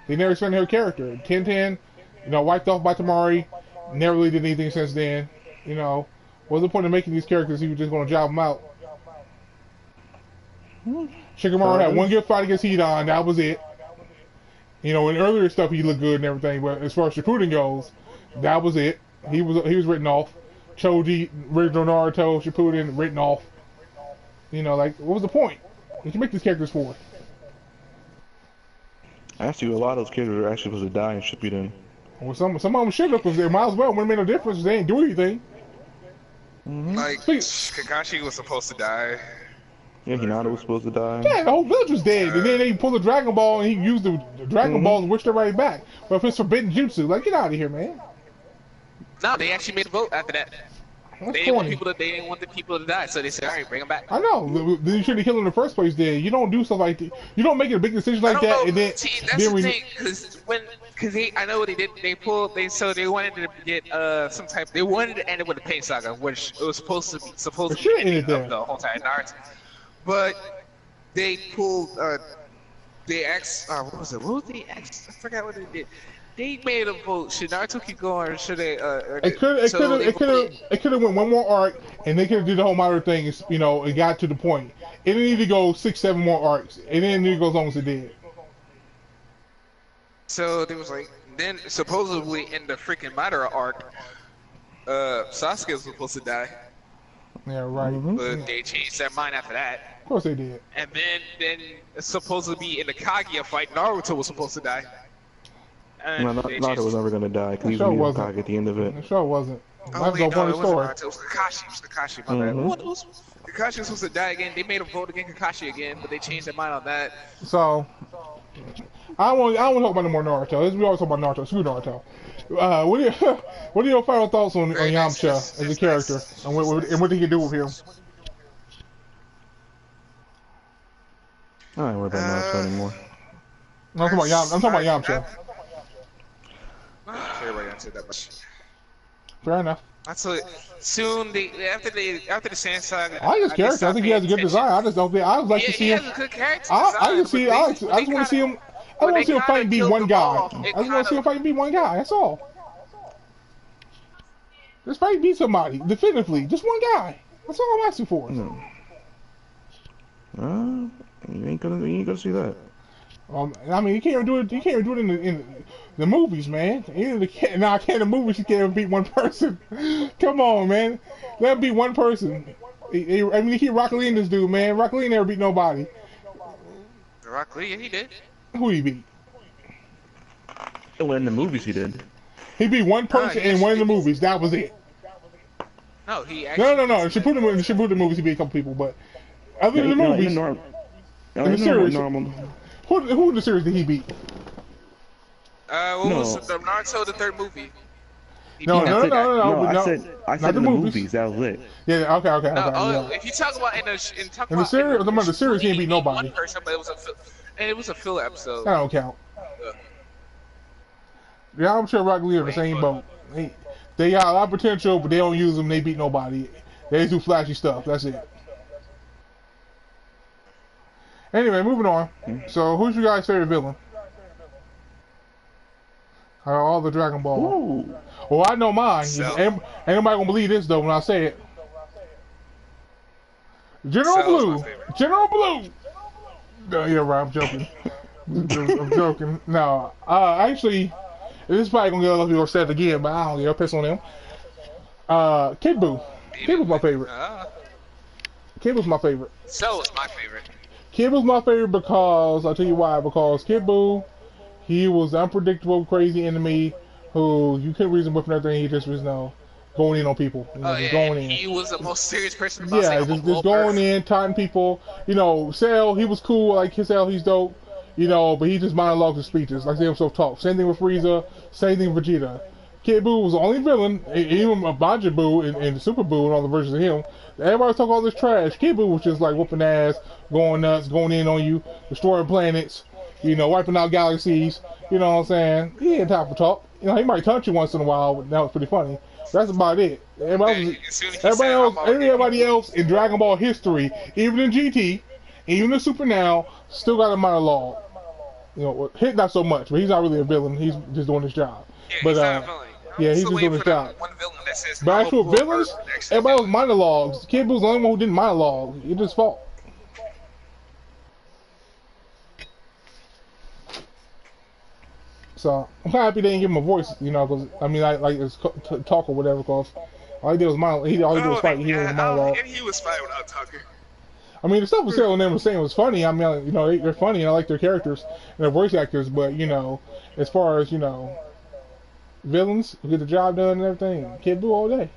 They never spent her character. Tenten, you know, wiped off by Tamari, never really did anything since then. You know, what's the point of making these characters if you're just going to job them out? Shikamaru had one good fight against Hidan, that was it. You know, in earlier stuff he looked good and everything, but as far as Shippuden goes, that was it. He was written off. Choji, original Naruto, Shippuden, written off. You know, like, what was the point? What you make these characters for? Actually, a lot of those characters are actually supposed to die and should be done. Well, some of them should have, because they might as well. Wouldn't make no difference. They ain't do anything. Like, Kakashi was supposed to die. Yeah, Hinata was supposed to die. Yeah, the whole village was dead. And then they pulled the Dragon Ball and he used the Dragon Ball and wished everybody back. But if it's forbidden jutsu, like, get out of here, man. No, they actually made a vote after that. That's They didn't want the people to die, so they said, all right, bring them back. I know. They should have killed him in the first place. Then you don't do stuff like that. You don't make a big decision like that, and then see, that's the thing, because I know what they did. They wanted to get some type. They wanted to end it with the Pain Saga, which it was supposed to be the ending of the whole entire Naruto. But they pulled. They asked. What was it? What was they asked? I forgot what they did. They made a vote. Should Naruto keep going, or should they? It could have went one more arc, and they could have did the whole Madara thing. You know, it got to the point. It didn't need to go 6, 7 more arcs. It didn't need to go as long as it did. So there was like, then supposedly in the freaking Madara arc, Sasuke was supposed to die. Yeah, right. But they changed their mind after that. Of course they did. And then supposedly in the Kaguya fight, Naruto was supposed to die. No, Naruto was never gonna die because he was Hokage at the end of it. The show wasn't. That was the point of the story. It was Kakashi. It was Kakashi. My bad. Kakashi was supposed to die again. They made a vote against Kakashi again, but they changed their mind on that. So, I don't want to talk about no more Naruto. We always talk about Naruto. Screw Naruto. What are your final thoughts on Yamcha as a character and what they can do with him? I ain't worried about Naruto anymore. I'm talking about Yamcha. I don't care about Yamcha that much. Fair enough. After the Sand Saga, I like his character. I think he has a good design. I just don't think I would like to see him. He has a good character. I just want to see him. I want to see him fight and beat one guy. I just want to see him fight and beat one guy. That's all. Just fight and beat somebody definitively. Just one guy. That's all I'm asking for. No. You ain't gonna see that. I mean, you can't even do it. You can't even do it in the movies, man. In the movies, you can't even beat one person. Come on, man. Let him beat one person. I mean, he Rock Lee in this dude, man. Rock Lee never beat nobody. Rock Lee, yeah, he did. Who he beat? Well, in the movies, he did. He beat one person in one of the movies. That was it. No, he actually. No. In Shippuden movies, he beat a couple people, but other than the movies, in the series. Who in the series did he beat? What was the Naruto, the third movie? No. I said in the movies. That was it. Yeah. Okay. Yeah. If you talk about in the series, he didn't beat nobody. One person, but it was a filler episode. That don't count. Yeah, I'm sure Rock Lee are the same boat. They got a lot of potential, but they don't use them. They beat nobody. They just do flashy stuff. That's it. Anyway, moving on. So, who's your guys' favorite villain? All the Dragon Ball. Ooh. Well, I know mine. Ain't nobody gonna believe this though when I say it. General Blue. General Blue. No, yeah, right. I'm joking. I'm joking. No, actually, this is probably gonna get a lot of people upset again, but I don't get pissed on them. Kid Buu. Kid Buu's my favorite. Kid Buu's my favorite. So is my favorite. Kid Buu's my favorite because, I'll tell you why, because Kid Buu, he was an unpredictable, crazy enemy who you couldn't reason with and everything. He just was, going in on people. Just going in. He was the most serious person. Just going in, taunting people. Cell, he was cool. Like Cell, he's dope. But he just monologues and speeches. Like they himself talk. Same thing with Frieza. Same thing with Vegeta. Kid Buu was the only villain, even Majin Buu and Super Buu and all the versions of him. Everybody talk all this trash. Kid Buu was just like whooping ass, going nuts, going in on you, destroying planets, wiping out galaxies. You know what I'm saying? He ain't time for talk. He might touch you once in a while, but that was pretty funny. That's about it. Everybody else in Dragon Ball history, even in GT, even in Super now, still got a monologue. Hit not so much, but he's not really a villain. He's just doing his job. He's just doing his job. But actual villains, everybody else monologues. Kid Buu's the only one who didn't monologue. It's his fault. So I'm kind of happy they didn't give him a voice, because like his talk or whatever. Because all he did was monologue. All he did was fight. He didn't monologue. And he was fighting without talking. I mean, the stuff with Cell and them was saying was funny. I mean, you know, they're funny, and I like their characters and their voice actors. But you know, as far as you know, villains who get the job done and everything, Kid Buu all day.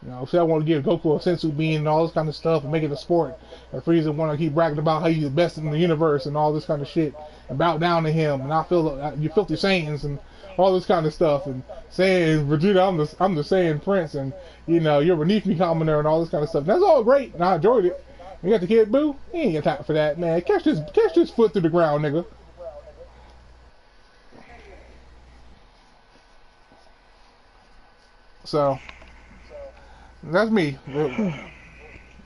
You know, Cell want to give Goku a sensu bean and all this kind of stuff and make it a sport. And Frieza want to keep bragging about how he's the best in the universe and all this kind of shit and bow down to him. And I feel you filthy Saiyans and all this kind of stuff and saying Vegeta, I'm the Saiyan Prince and you know you're beneath me, commoner, and all this kind of stuff. And that's all great and I enjoyed it. You got the Kid Buu, he ain't got time for that, man. Catch this foot through the ground, nigga. So. That's me.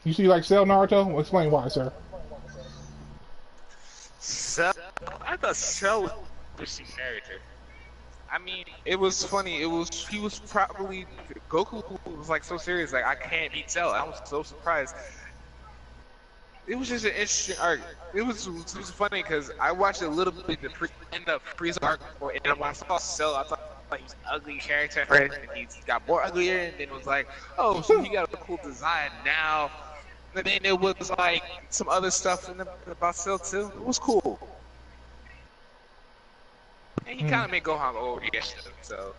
You see, like Cell Naruto? Well, explain why, sir. Cell, I thought Cell was an interesting character. I mean, it was funny. He was probably Goku was like so serious, like I can't beat Cell. I was so surprised. It was just an interesting arc. It was funny because I watched a little bit of the end of Frieza arc, and when I saw Cell, I thought. Like he's an ugly character at first, and he got more uglier, and then it was like, oh, so he got a cool design now. And then it was like some other stuff about Cell too. It was cool. And he kind of made Gohan overreact to him, so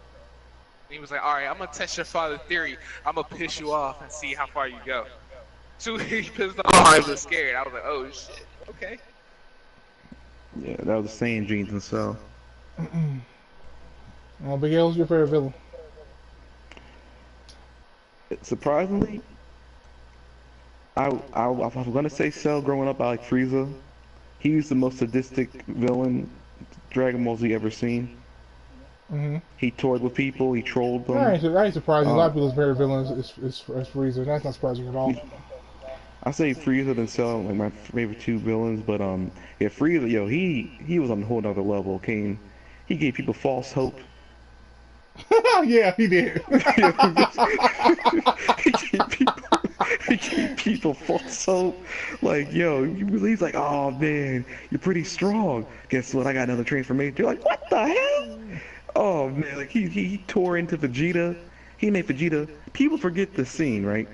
he was like, all right, I'm gonna test your father's theory. I'm gonna piss you off and see how far you go. So he pissed off. I was scared. I was like, oh shit, okay. Yeah, that was the Saiyan genes and Cell. Big L, who's your favorite villain? Surprisingly, I'm gonna say Cell. Growing up, I like Frieza. He was the most sadistic villain Dragon Ball Z ever seen. He toyed with people. He trolled them. That ain't surprising. A lot of people's favorite villain is Frieza. That's not surprising at all. I say Frieza and Cell like my favorite two villains, but yeah, Frieza, yo, he was on a whole other level. He gave people false hope. Yeah, he did. he gave people false hope. Like, yo, he's like, oh man, you're pretty strong. Guess what? I got another transformation. You're like, what the hell? Oh man, like he tore into Vegeta. He made Vegeta. People forget this scene, right?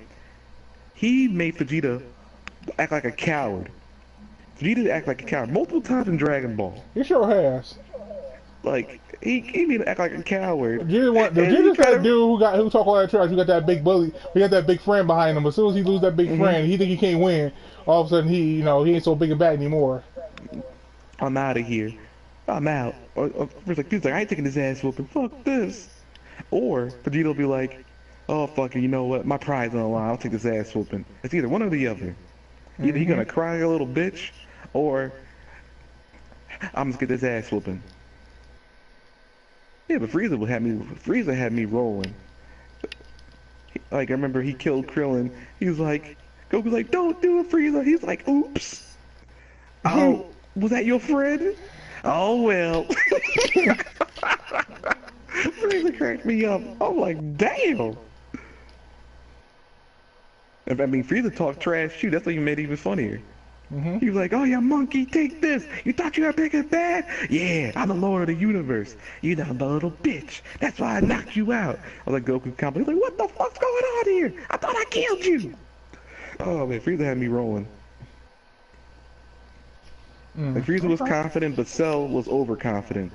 He made Vegeta act like a coward. Vegeta act like a coward multiple times in Dragon Ball. He sure has. Like he made him act like a coward. Vegeta's that dude who talk all that trash. We got that big bully. We got that big friend behind him. As soon as he lose that big friend, he think he can't win. All of a sudden, he ain't so big and bad anymore. I'm out of here. I'm out. He's like, I ain't taking his ass whooping. Fuck this. Or Vegeta will be like, oh fuck it, you know what? My pride's on the line. I'll take this ass whooping. It's either one or the other. Either he gonna cry like a little bitch, or I'm just get this ass whooping. Yeah, but Frieza had me rolling. Like, I remember he killed Krillin. He was like, Goku's like, don't do it, Frieza. He's like, oops. Oh, was that your friend? Oh, well. Frieza cracked me up. I'm like, damn. I mean, Frieza talked trash too. That's what made it even funnier. He was like, oh yeah, monkey, take this. You thought you were big and bad? Yeah, I'm the Lord of the Universe. You know, the little bitch. That's why I knocked you out. I was like, Goku combo. He's like, what the fuck's going on here? I thought I killed you. Oh man, Frieza had me rolling. Like, Frieza was confident, but Cell was overconfident.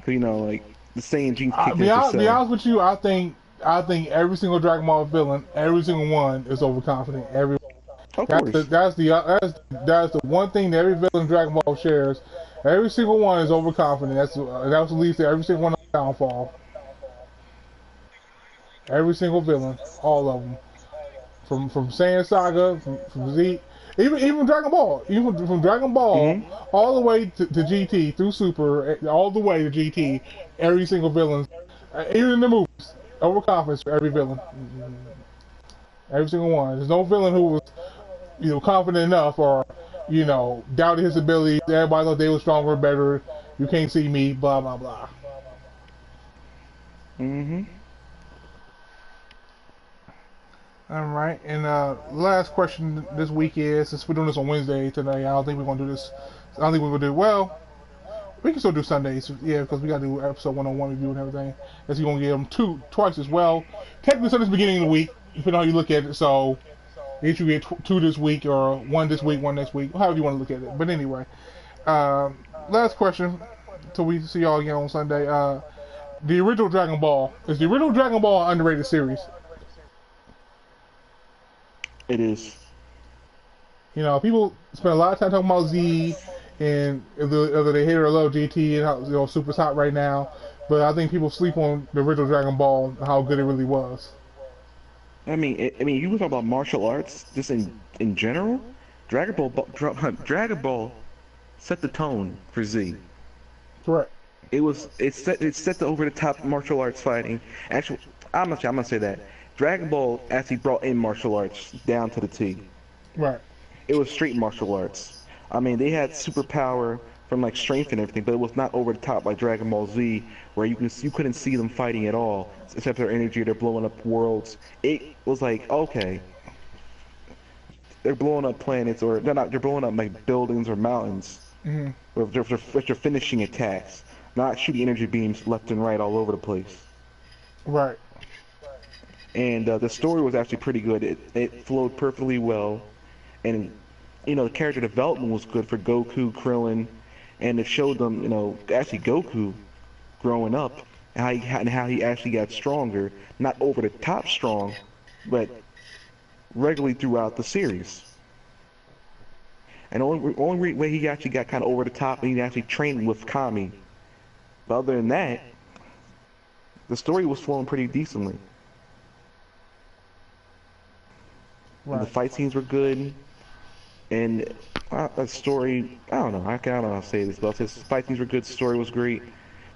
You know, like, the Saiyan genes kicked into Cell. To be honest with you, I think every single Dragon Ball villain, every single one is overconfident. That's the one thing that every villain in Dragon Ball shares. Every single one is overconfident. That was leads to every single one of the downfall. Every single villain, all of them, from Saiyan Saga, from Z, even Dragon Ball, even from Dragon Ball all the way to GT through Super, all the way to GT. Every single villain, even in the movies, overconfidence for every villain. Every single one. There's no villain who was, confident enough or, doubted his abilities. Everybody thought they were stronger, better. You can't see me, blah, blah, blah. Alright, and last question this week is, since we're doing this on Wednesday today, I don't think we're going to do this. I don't think we're going to do, well, we can still do Sundays, yeah, because we got to do episode 101 review and everything. As you're going to get them twice as well. Technically, Sunday's beginning of the week, depending on how you look at it, so Each you get two this week, or one this week, one next week, however you want to look at it. But anyway, last question till we see y'all again on Sunday. The original Dragon Ball, is the original Dragon Ball an underrated series? It is. You know, people spend a lot of time talking about Z and whether they hate or love GT and how, you know, Super's hot right now. But I think people sleep on the original Dragon Ball and how good it really was. I mean, you were talking about martial arts just in general. Dragon Ball set the tone for Z. Correct. It set the over the top martial arts fighting. Actually, I'm gonna say that Dragon Ball actually brought in martial arts down to the T. Right. It was straight martial arts. I mean, they had superpower from like strength and everything, but it was not over the top like Dragon Ball Z, where you couldn't see them fighting at all, except their energy. They're blowing up worlds. It was like, okay, they're blowing up planets, or they're not. They're blowing up like buildings or mountains with their finishing attacks, not shooting energy beams left and right all over the place. Right. And the story was actually pretty good. It flowed perfectly well, and you know, the character development was good for Goku, Krillin, and it showed them, you know, actually Goku growing up and how he actually got stronger, not over the top strong, but regularly throughout the series. And the only way he actually got kind of over the top, he actually trained with Kami. But other than that, the story was flowing pretty decently. Right. The fight scenes were good. And the story, I don't know how to say this, but his fight scenes were good. The story was great.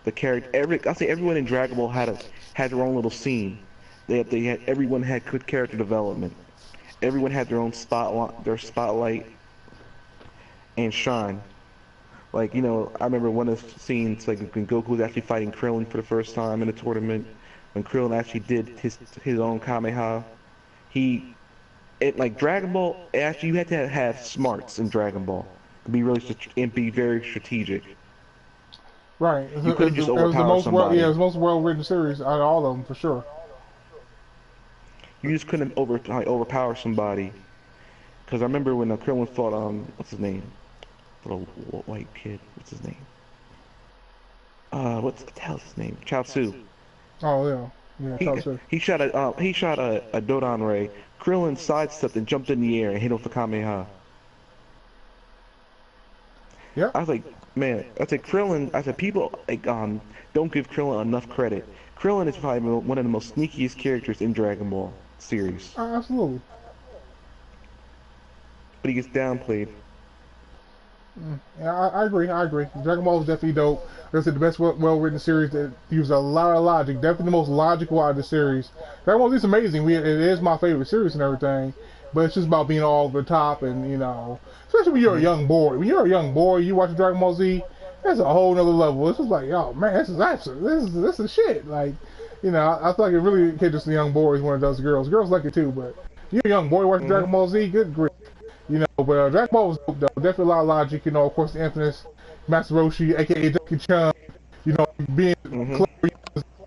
The character, I'll say everyone in Dragon Ball had their own little scene. Everyone had good character development. Everyone had their own spotlight and shine. Like, you know, I remember one of the scenes, like when Goku was actually fighting Krillin for the first time in a tournament, when Krillin actually did his own Kamehameha. Like Dragon Ball, actually you had to have smarts in Dragon Ball to be be very strategic. Right. You couldn't just overpower somebody. It was the most well-written series out of all of them, for sure. You just couldn't overpower somebody. Because I remember when Krillin fought, what's his name? Little white kid. What's his name? What the hell's his name? Chaozu. Oh yeah. Yeah, Chaozu. He shot a Dodon Ray. Krillin sidestepped and jumped in the air and hit him with a Kamehameha. Yeah. I was like, man, people like don't give Krillin enough credit. Krillin is probably one of the most sneakiest characters in Dragon Ball series. Absolutely. But he gets downplayed. Yeah, I agree. Dragon Ball is definitely dope. Like I said, the best well-written series that uses a lot of logic. Definitely the most logical out of the series. Dragon Ball is amazing. It is my favorite series and everything. But it's just about being all over the top and, you know, especially when you're a young boy. When you're a young boy, you watch Dragon Ball Z, that's a whole nother level. It's just like, oh man, this is shit. Like, you know, I feel like it really caters to young boys when it does girls. Girls like it too, but you're a young boy watching Dragon Ball Z, good grief. You know, but Dragon Ball was dope, though. Definitely a lot of logic. You know, of course, the infamous Master Roshi, aka Jackie Chan. You know, being clever,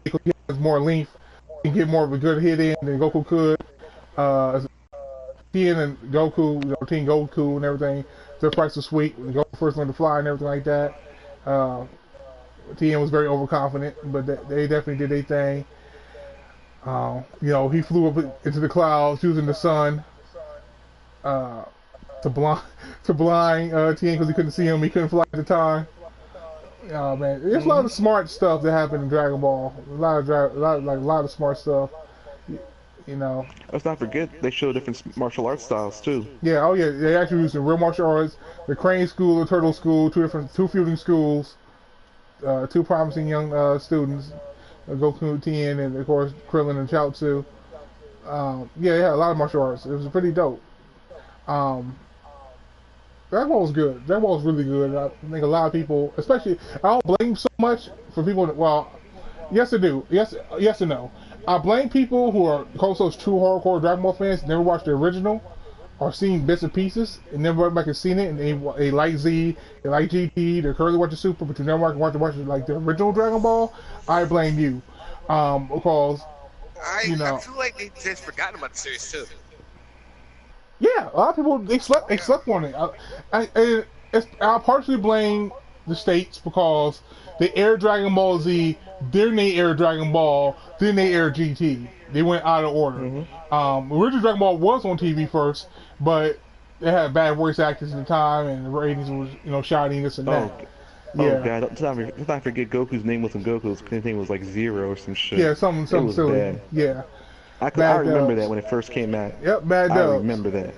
he has more length, he can get more of a good hit in than Goku could. Tien and Goku, you know, Team Goku and everything. Their fights were sweet. When Goku first learned to fly and everything like that. Tien was very overconfident, but they definitely did their thing. You know, he flew up into the clouds using the sun. To blind Tien because he couldn't see him. He couldn't fly at the time. Oh man, there's a lot of smart stuff that happened in Dragon Ball. A lot of smart stuff. You know. Let's not forget they show different martial arts styles too. Yeah. Oh yeah. They actually used the real martial arts, the Crane School, the Turtle School, two feuding schools, two promising young students, Goku, Tien, and of course Krillin and Chaozu. Yeah, they had a lot of martial arts. It was pretty dope. Dragon Ball was good. Dragon Ball was really good. I think a lot of people, especially, I don't blame so much for people. Well, yes, I do. Yes and no. I blame people who are those true hardcore Dragon Ball fans, never watched the original, or seen bits and pieces, and never went back and seen it, and they like Z, they like GT, they're currently watching Super, but you never watch like the original Dragon Ball. I blame you, because I feel like they just forgotten about the series too. Yeah, a lot of people they slept on it. I partially blame the states because they aired Dragon Ball Z, then they aired Dragon Ball, then they aired GT. They went out of order. Original Dragon Ball was on TV first, but they had bad voice actors at the time, and the ratings was shoddy this and that. Oh god! Let's not forget Goku's name wasn't Goku's. His name was like Zero or some shit. Yeah, something silly. Bad. Yeah. I remember that when it first came out. Yep, bad dubs. I remember that.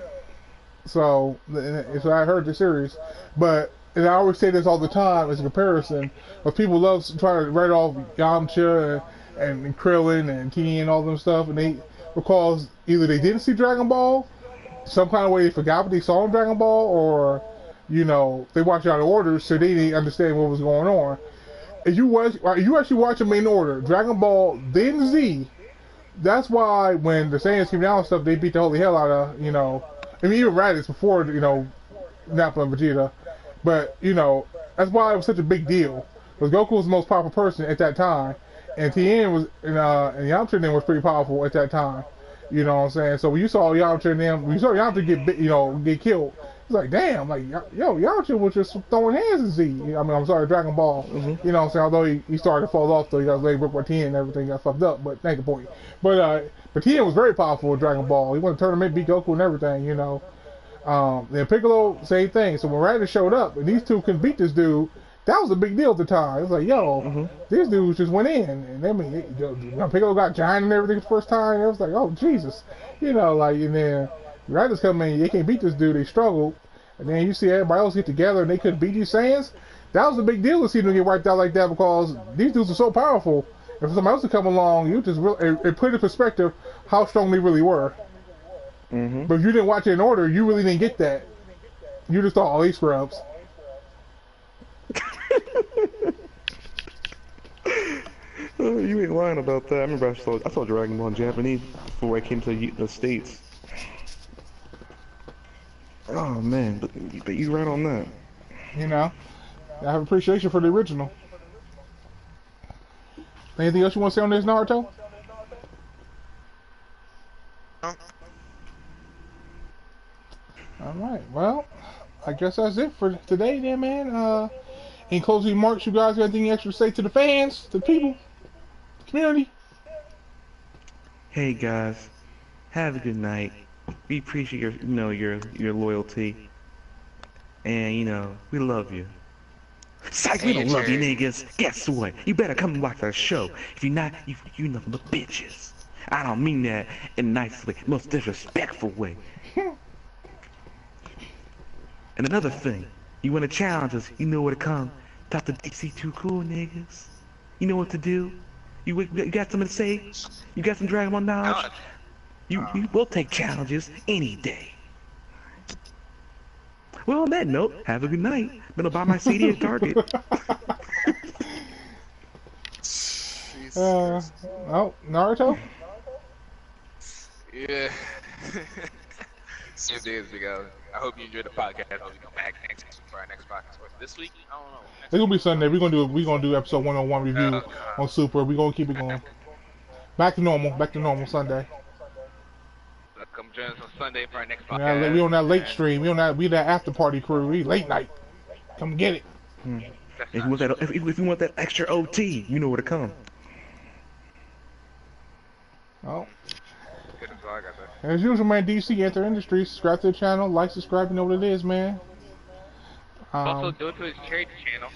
So I heard the series, but and I always say this all the time as a comparison, but people love trying to write off Yamcha and Krillin and Tien and all them stuff, and because either they didn't see Dragon Ball, some kind of way they forgot what they saw in Dragon Ball, or they watched out of order, so they didn't understand what was going on. If you actually watch them in order, Dragon Ball then Z. That's why when the Saiyans came down and stuff, they beat the holy hell out of, I mean, even Raditz before, Nappa and Vegeta. But, that's why it was such a big deal. Because Goku was the most powerful person at that time. And Tien was, and Yamcha then was pretty powerful at that time. You know what I'm saying? So when you saw Yamcha and them, when you saw Yamcha get killed, it's like, damn, like, yo, Yamcha was just throwing hands at Z. I'm sorry, Dragon Ball. You know what I'm saying? Although he started to fall off, though, he got his leg broke by Tien and everything got fucked up, but thank you, point. But Tien was very powerful with Dragon Ball. He won the tournament, beat Goku and everything, Then Piccolo, same thing. So when Raditz showed up and these two couldn't beat this dude, that was a big deal at the time. It was like, yo, these dudes just went in. And I mean, when Piccolo got giant and everything the first time, it was like, oh, Jesus. And then Raditz come in, they can't beat this dude, they struggled. And then you see everybody else get together and they couldn't beat these Saiyans. That was a big deal to see them get wiped out like that because these dudes are so powerful. If somebody else would come along, you just it put in perspective how strong they really were. But if you didn't watch it in order, you really didn't get that. You just thought, oh, they scrubs. You ain't lying about that. I remember I saw Dragon Ball in Japanese before I came to the States. Oh man, but you right on that. I have appreciation for the original. Anything else you want to say on this, Naruto? No. Alright, well, I guess that's it for today then, man. In closing remarks, you guys got anything extra to say to the fans, to the people, the community? Hey guys, have a good night. We appreciate your loyalty. And we love you. Psych, we don't love you niggas. Guess what? You better come and watch our show. If you're not, you nothing but bitches. I don't mean that in a nicely, most disrespectful way. And another thing, you want to challenge us, you know where to come. Talk to DC Too Cool niggas. You know what to do. You got something to say? You got some Dragon Ball knowledge? You will take challenges any day. Well, on that note, have a good night. Better buy my CD at Target. Oh, Naruto? Yeah. Same day as we go. I hope you enjoyed the podcast. I hope you come back next week for our next podcast. This week? I don't know. It's gonna be Sunday. We're gonna do episode 101 review on Super. We're gonna keep it going. Back to normal Sunday. Come join us on Sunday for our next podcast. Yeah, we on that late stream. We that after party crew. We late night. Come get it. If you want that extra OT, you know where to come. Oh. As usual, man, DC Enter Industries. Subscribe to the channel, like, subscribe, you know what it is, man. Also, go to his charity channel.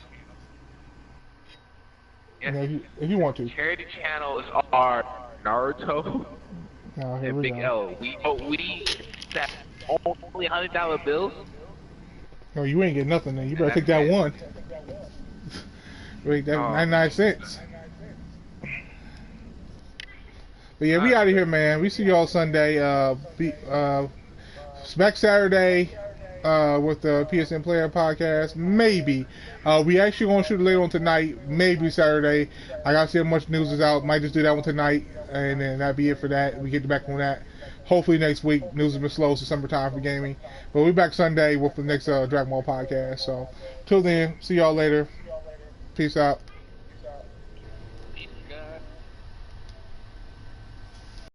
Yes. Yeah, if you want to. Charity channel is our Naruto here and we Big go. L. We that only $100 bills. No, you ain't get nothing then. You better take that one. Wait, that 99 cents. But yeah, we out of here, man. We see y'all Sunday. Back Saturday with the PSN Player Podcast. Maybe. We actually gonna shoot it later on tonight. Maybe Saturday. I gotta see how much news is out. Might just do that one tonight, and then that'd be it for that. We get back on that. Hopefully next week. News has been slow, so summertime for gaming. But we'll be back Sunday with the next Dragon Ball podcast. So till then, see y'all later. Peace out.